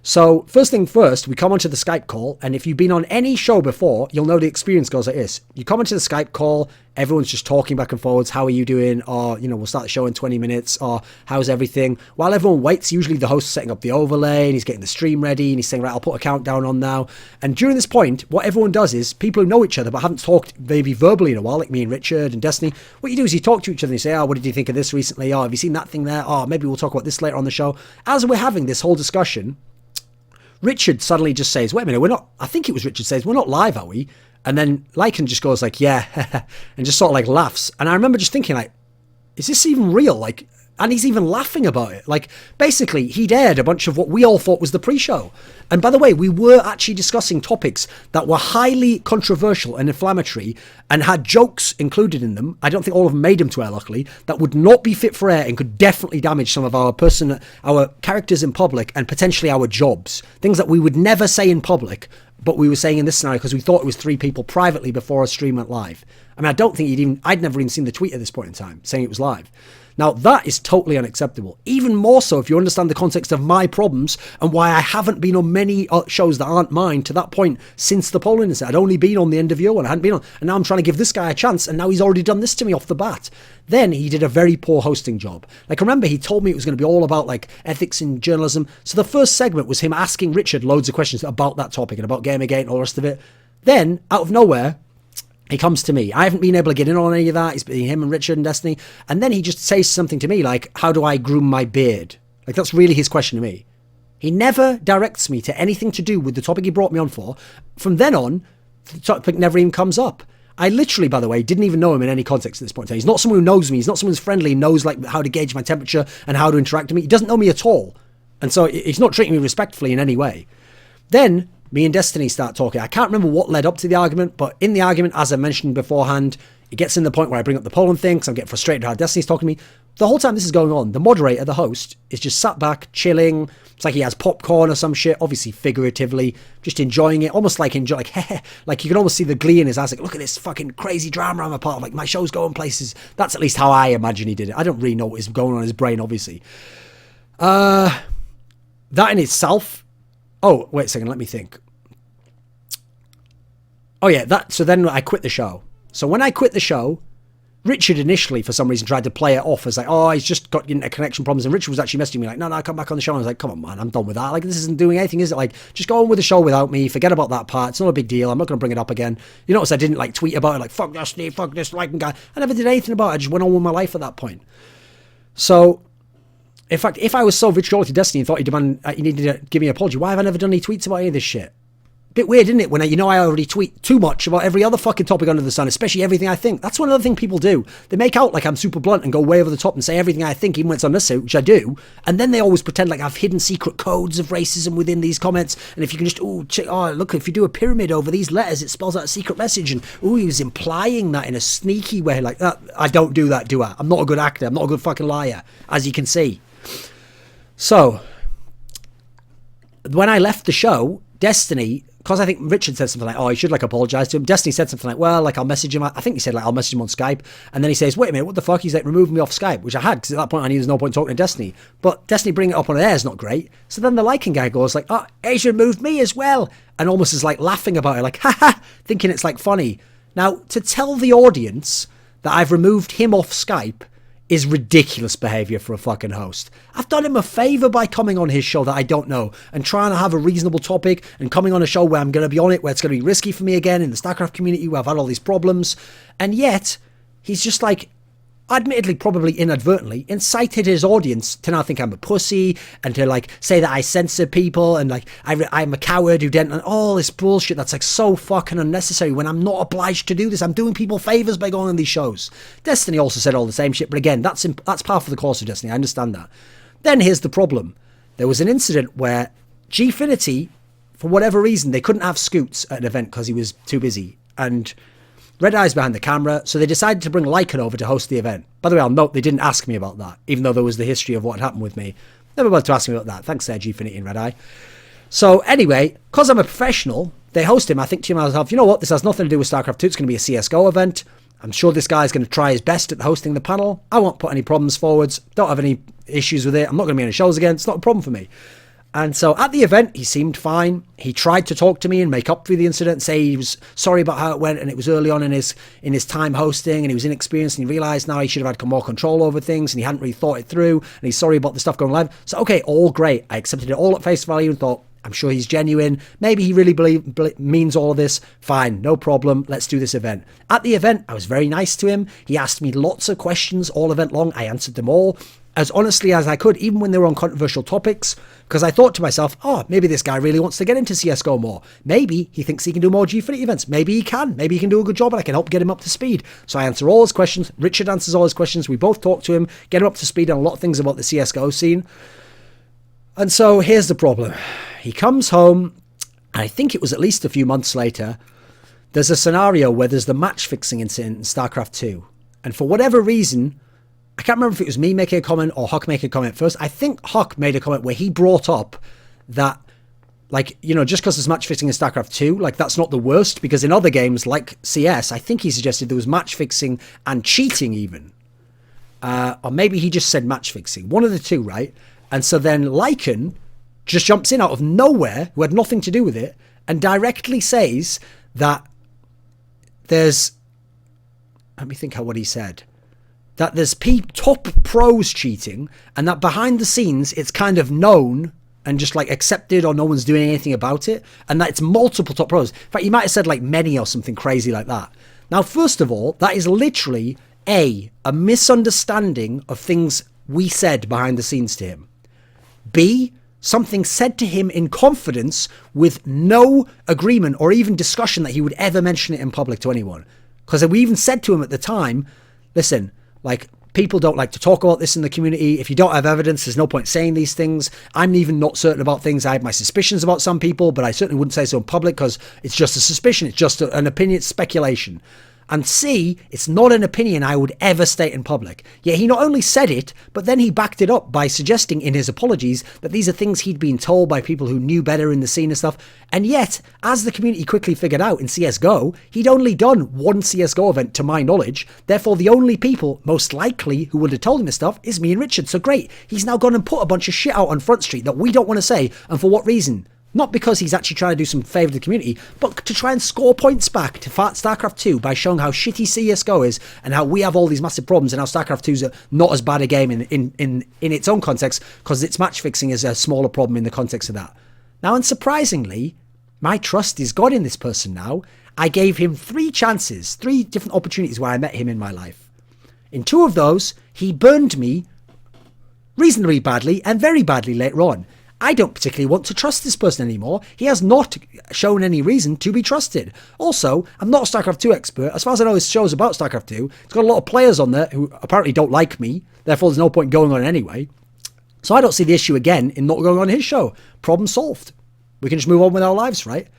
So first thing first, we come onto the Skype call, and if you've been on any show before, you'll know the experience goes like this. You come onto the Skype call, everyone's just talking back and forwards, how are you doing? Or, we'll start the show in 20 minutes, or how's everything? While everyone waits, usually the host's setting up the overlay, and he's getting the stream ready, and he's saying, right, I'll put a countdown on now. And during this point, what everyone does is, people who know each other but haven't talked maybe verbally in a while, like me and Richard and Destiny, what you do is you talk to each other and you say, oh, what did you think of this recently? Oh, have you seen that thing there? Oh, maybe we'll talk about this later on the show. As we're having this whole discussion, Richard suddenly just says, wait a minute, I think it was Richard says, we're not live, are we? And then Lycan just goes like, yeah, and just sort of like laughs. And I remember just thinking like, is this even real? Like, and he's even laughing about it. Like, basically, he'd aired a bunch of what we all thought was the pre-show. And by the way, we were actually discussing topics that were highly controversial and inflammatory and had jokes included in them. I don't think all of them made them to air, luckily, that would not be fit for air and could definitely damage some of our characters in public and potentially our jobs. Things that we would never say in public, but we were saying in this scenario because we thought it was 3 people privately before a stream went live. I mean, I don't think I'd never even seen the tweet at this point in time saying it was live. Now, that is totally unacceptable. Even more so if you understand the context of my problems and why I haven't been on many shows that aren't mine to that point since the polling incident. I'd only been on the end of year one. I hadn't been on. And now I'm trying to give this guy a chance, and now he's already done this to me off the bat. Then he did a very poor hosting job. Like, remember, he told me it was going to be all about, like, ethics in journalism. So the first segment was him asking Richard loads of questions about that topic and about Gamergate and all the rest of it. Then, out of nowhere, he comes to me. I haven't been able to get in on any of that. It's been him and Richard and Destiny. And then he just says something to me like, how do I groom my beard? Like, that's really his question to me. He never directs me to anything to do with the topic he brought me on for. From then on, the topic never even comes up. I literally, by the way, didn't even know him in any context at this point in time. He's not someone who knows me. He's not someone who's friendly, knows like how to gauge my temperature and how to interact with me. He doesn't know me at all. And so he's not treating me respectfully in any way. Then me and Destiny start talking. I can't remember what led up to the argument, but in the argument, as I mentioned beforehand, it gets in the point where I bring up the Poland thing because I'm getting frustrated how Destiny's talking to me. The whole time this is going on, the moderator, the host, is just sat back, chilling. It's like he has popcorn or some shit, obviously figuratively, just enjoying it, almost like like you can almost see the glee in his eyes, like, look at this fucking crazy drama I'm a part of, like my show's going places. That's at least how I imagine he did it. I don't really know what is going on in his brain, obviously. That in itself... Oh, wait a second, let me think. Oh yeah, so then I quit the show. So when I quit the show, Richard initially, for some reason, tried to play it off as like, oh, he's just got internet connection problems. And Richard was actually messaging me like, no, come back on the show. And I was like, come on, man, I'm done with that. Like, this isn't doing anything, is it? Like, just go on with the show without me. Forget about that part. It's not a big deal. I'm not going to bring it up again. You notice I didn't like tweet about it like, fuck Destiny, fuck this Lycan guy. I never did anything about it. I just went on with my life at that point. So... in fact, if I was so vitriolic to Destiny and thought he needed to give me an apology, why have I never done any tweets about any of this shit? Bit weird, isn't it? When I already tweet too much about every other fucking topic under the sun, especially everything I think. That's one other thing people do. They make out like I'm super blunt and go way over the top and say everything I think, even when it's unnecessary, which I do. And then they always pretend like I've hidden secret codes of racism within these comments. And if you can just, look, if you do a pyramid over these letters, it spells out a secret message. And, he was implying that in a sneaky way like that. I don't do that, do I? I'm not a good actor. I'm not a good fucking liar, as you can see. So, when I left the show, Destiny because I think Richard said something like, oh, he should like apologize to him. Destiny said something like, well, like I'll message him. I think he said like, I'll message him on Skype. And then he says, wait a minute, what the fuck? He's like, removing me off Skype, which I had, because at that point I knew there's no point talking to Destiny. But Destiny bringing it up on air is not great. So then the liking guy goes like, oh, Asia moved me as well. And almost is like laughing about it, like, haha, thinking it's like funny. Now, to tell the audience that I've removed him off Skype is ridiculous behavior for a fucking host. I've done him a favor by coming on his show that I don't know and trying to have a reasonable topic and coming on a show where I'm going to be on it, where it's going to be risky for me again in the StarCraft community where I've had all these problems. And yet, he's just like, admittedly, probably inadvertently, incited his audience to now think I'm a pussy and to like say that I censor people and like I'm a coward who didn't, and all this bullshit that's like so fucking unnecessary when I'm not obliged to do this. I'm doing people favors by going on these shows. Destiny also said all the same shit, but again, that's par for the course of Destiny. I understand that. Then here's the problem. There was an incident where Gfinity, for whatever reason, they couldn't have Scoots at an event because he was too busy, and Red Eye's behind the camera, so they decided to bring Lycan over to host the event. By the way, I'll note they didn't ask me about that, even though there was the history of what had happened with me. Never bothered to ask me about that. Thanks there, Gfinity and Red Eye. So anyway, because I'm a professional, they host him. I think to myself, you know what? This has nothing to do with StarCraft 2. It's going to be a CSGO event. I'm sure this guy's going to try his best at hosting the panel. I won't put any problems forwards. Don't have any issues with it. I'm not going to be on the shows again. It's not a problem for me. And so at the event, he seemed fine. He tried to talk to me and make up for the incident and say he was sorry about how it went, and it was early on in his time hosting, and he was inexperienced, and he realised now he should have had more control over things, and he hadn't really thought it through, and he's sorry about the stuff going live. So, okay, all great. I accepted it all at face value and thought, I'm sure he's genuine. Maybe he really means all of this. Fine, no problem. Let's do this event. At the event, I was very nice to him. He asked me lots of questions all event long. I answered them all as honestly as I could, even when they were on controversial topics, because I thought to myself, oh, maybe this guy really wants to get into CSGO more. Maybe he thinks he can do more Gfinity events. Maybe he can. Maybe he can do a good job and I can help get him up to speed. So I answer all his questions. Richard answers all his questions. We both talk to him, get him up to speed on a lot of things about the CSGO scene. And so here's the problem. He comes home, and I think it was at least a few months later, there's a scenario where there's the match fixing incident in StarCraft 2. And for whatever reason, I can't remember if it was me making a comment or Huck making a comment first. I think Huck made a comment where he brought up that, like, you know, just because there's match fixing in StarCraft 2, like, that's not the worst, because in other games like CS, I think he suggested there was match fixing and cheating even. Or maybe he just said match fixing. One of the two, right? And so then Lycan just jumps in out of nowhere, who had nothing to do with it, and directly says that there's, let me think what he said, that there's top pros cheating, and that behind the scenes it's kind of known and just like accepted, or no one's doing anything about it, and that it's multiple top pros. In fact, he might have said like many or something crazy like that. Now, first of all, that is literally a misunderstanding of things we said behind the scenes to him. B, something said to him in confidence with no agreement or even discussion that he would ever mention it in public to anyone. Because we even said to him at the time, listen, like, people don't like to talk about this in the community. If you don't have evidence, there's no point saying these things. I'm even not certain about things. I have my suspicions about some people, but I certainly wouldn't say so in public because it's just a suspicion. It's just an opinion. It's speculation. And C, it's not an opinion I would ever state in public. Yet he not only said it, but then he backed it up by suggesting in his apologies that these are things he'd been told by people who knew better in the scene and stuff. And yet, as the community quickly figured out in CSGO, he'd only done one CSGO event to my knowledge. Therefore, the only people most likely who would have told him this stuff is me and Richard. So great, he's now gone and put a bunch of shit out on Front Street that we don't want to say. And for what reason? Not because he's actually trying to do some favour to the community, but to try and score points back to StarCraft 2 by showing how shitty CSGO is and how we have all these massive problems and how StarCraft 2 is not as bad a game in its own context because its match fixing is a smaller problem in the context of that. Now, unsurprisingly, my trust is gone in this person now. I gave him 3 chances, 3 different opportunities where I met him in my life. In 2 of those, he burned me reasonably badly and very badly later on. I don't particularly want to trust this person anymore. He has not shown any reason to be trusted. Also, I'm not a StarCraft 2 expert. As far as I know, this show's about StarCraft 2. It's got a lot of players on there who apparently don't like me. Therefore, there's no point going on anyway. So I don't see the issue again in not going on his show. Problem solved. We can just move on with our lives, right?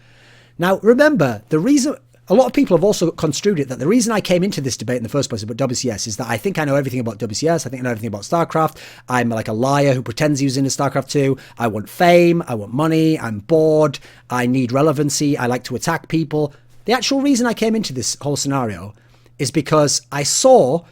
Now, remember, the reason a lot of people have also construed it that the reason I came into this debate in the first place about WCS is that I think I know everything about WCS. I think I know everything about StarCraft. I'm like a liar who pretends he was into StarCraft2. I want fame. I want money. I'm bored. I need relevancy. I like to attack people. The actual reason I came into this whole scenario is because I saw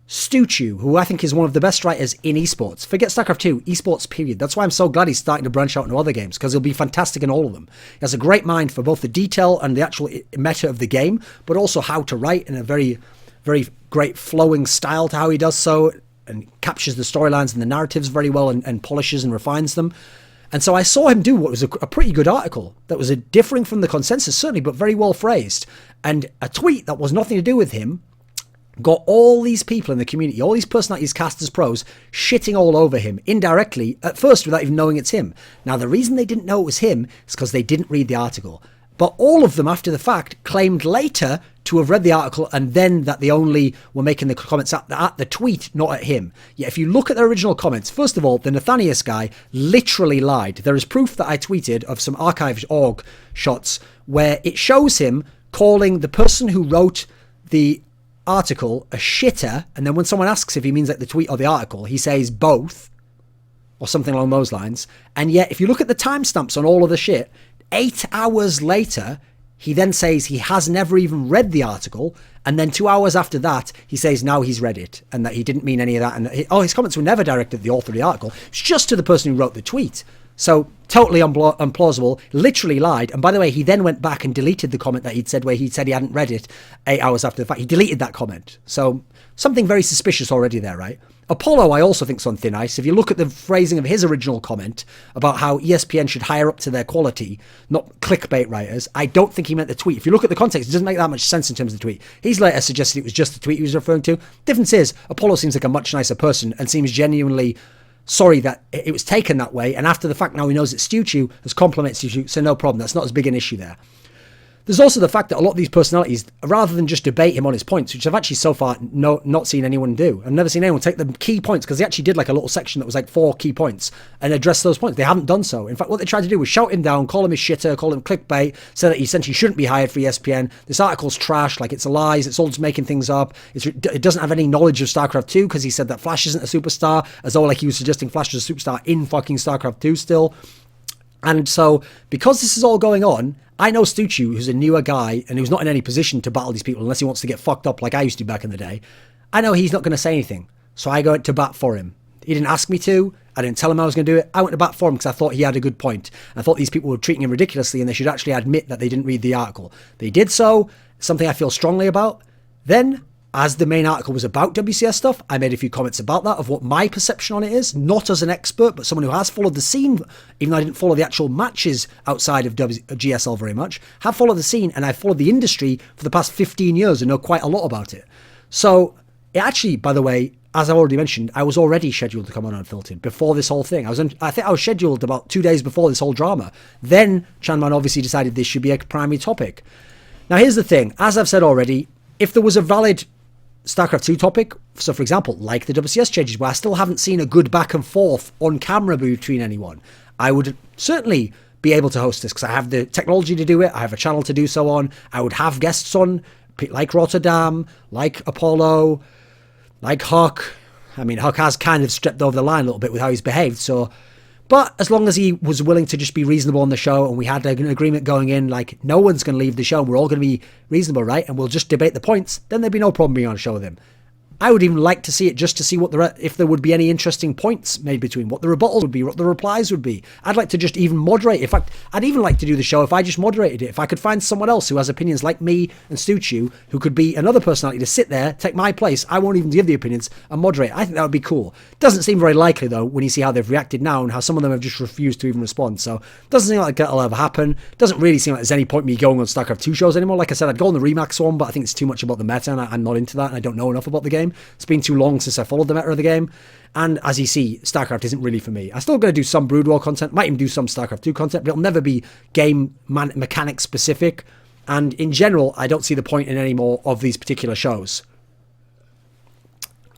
SC2, who I think is one of the best writers in esports. Forget StarCraft2, esports period. That's why I'm so glad he's starting to branch out into other games, because he'll be fantastic in all of them. He has a great mind for both the detail and the actual meta of the game, but also how to write in a very, very great flowing style to how he does so, and captures the storylines and the narratives very well, and polishes and refines them. And so I saw him do what was a pretty good article that was differing from the consensus, certainly, but very well phrased. And a tweet that was nothing to do with him got all these people in the community, all these personalities cast as pros, shitting all over him indirectly at first without even knowing it's him. Now, the reason they didn't know it was him is because they didn't read the article. But all of them, after the fact, claimed later to have read the article, and then that they only were making the comments at the tweet, not at him. Yeah, if you look at their original comments, first of all, the Nathanius guy literally lied. There is proof that I tweeted of some archived org shots where it shows him calling the person who wrote the article a shitter, and then when someone asks if he means like the tweet or the article, he says both, or something along those lines. And yet, if you look at the timestamps on all of the shit, 8 hours later, he then says he has never even read the article, and then 2 hours after that, he says now he's read it, and that he didn't mean any of that, and his comments were never directed at the author of the article. It's just to the person who wrote the tweet. So totally implausible, literally lied. And by the way, he then went back and deleted the comment that he'd said where he'd said he hadn't read it 8 hours after the fact. He deleted that comment. So something very suspicious already there, right? Apollo, I also think, is on thin ice. If you look at the phrasing of his original comment about how ESPN should hire up to their quality, not clickbait writers, I don't think he meant the tweet. If you look at the context, it doesn't make that much sense in terms of the tweet. He's later suggested it was just the tweet he was referring to. Difference is, Apollo seems like a much nicer person and seems genuinely sorry that it was taken that way, and after the fact now he knows it's SC2, has complimented SC2, so no problem, that's not as big an issue there. There's also the fact that a lot of these personalities, rather than just debate him on his points, which I've actually so far not seen anyone do. I've never seen anyone take the key points, because he actually did like a little section that was like 4 key points and address those points. They haven't done so. In fact, what they tried to do was shout him down, call him a shitter, call him clickbait, say that he essentially shouldn't be hired for ESPN. This article's trash, like it's lies, it's all just making things up. It doesn't have any knowledge of StarCraft 2, because he said that Flash isn't a superstar, as though like he was suggesting Flash is a superstar in fucking StarCraft 2 still. And so, because this is all going on, I know SC2, who's a newer guy and who's not in any position to battle these people unless he wants to get fucked up like I used to back in the day. I know he's not going to say anything. So I go to bat for him. He didn't ask me to. I didn't tell him I was going to do it. I went to bat for him because I thought he had a good point. I thought these people were treating him ridiculously and they should actually admit that they didn't read the article. They did so, something I feel strongly about. Then, as the main article was about WCS stuff, I made a few comments about that, of what my perception on it is, not as an expert, but someone who has followed the scene, even though I didn't follow the actual matches outside of GSL very much, have followed the scene, and I've followed the industry for the past 15 years and know quite a lot about it. So, it actually, by the way, as I already mentioned, I was already scheduled to come on Unfiltered before this whole thing. I think I was scheduled about 2 days before this whole drama. Then, Chanman obviously decided this should be a primary topic. Now, here's the thing. As I've said already, if there was a valid StarCraft 2 topic, so for example, like the WCS changes, where I still haven't seen a good back and forth on camera between anyone, I would certainly be able to host this, because I have the technology to do it, I have a channel to do so on, I would have guests on, like Rotterdam, like Apollo, like Huck. I mean, Huck has kind of stepped over the line a little bit with how he's behaved, so... But as long as he was willing to just be reasonable on the show, and we had an agreement going in, like, no one's going to leave the show, and we're all going to be reasonable, right? And we'll just debate the points, then there'd be no problem being on a show with him. I would even like to see it just to see what if there would be any interesting points made between, what the rebuttals would be, what the replies would be. I'd like to just even moderate. In fact, I'd even like to do the show if I just moderated it. If I could find someone else who has opinions like me and SC2, who could be another personality to sit there, take my place, I won't even give the opinions, and moderate. I think that would be cool. Doesn't seem very likely, though, when you see how they've reacted now and how some of them have just refused to even respond. So, doesn't seem like that'll ever happen. Doesn't really seem like there's any point in me going on StarCraft 2 shows anymore. Like I said, I'd go on the Remax one, but I think it's too much about the meta, and I'm not into that, and I don't know enough about the game. It's been too long since I followed the meta of the game, and as you see, StarCraft isn't really for me. I'm still going to do some Brood War content, might even do some StarCraft 2 content, but it'll never be game mechanic specific, and in general, I don't see the point in any more of these particular shows.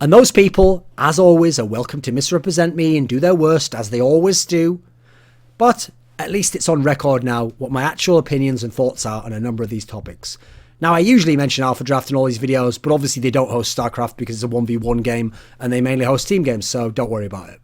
And those people, as always, are welcome to misrepresent me and do their worst, as they always do, but at least it's on record now what my actual opinions and thoughts are on a number of these topics. Now, I usually mention Alpha Draft in all these videos, but obviously they don't host StarCraft because it's a 1v1 game, and they mainly host team games, so don't worry about it.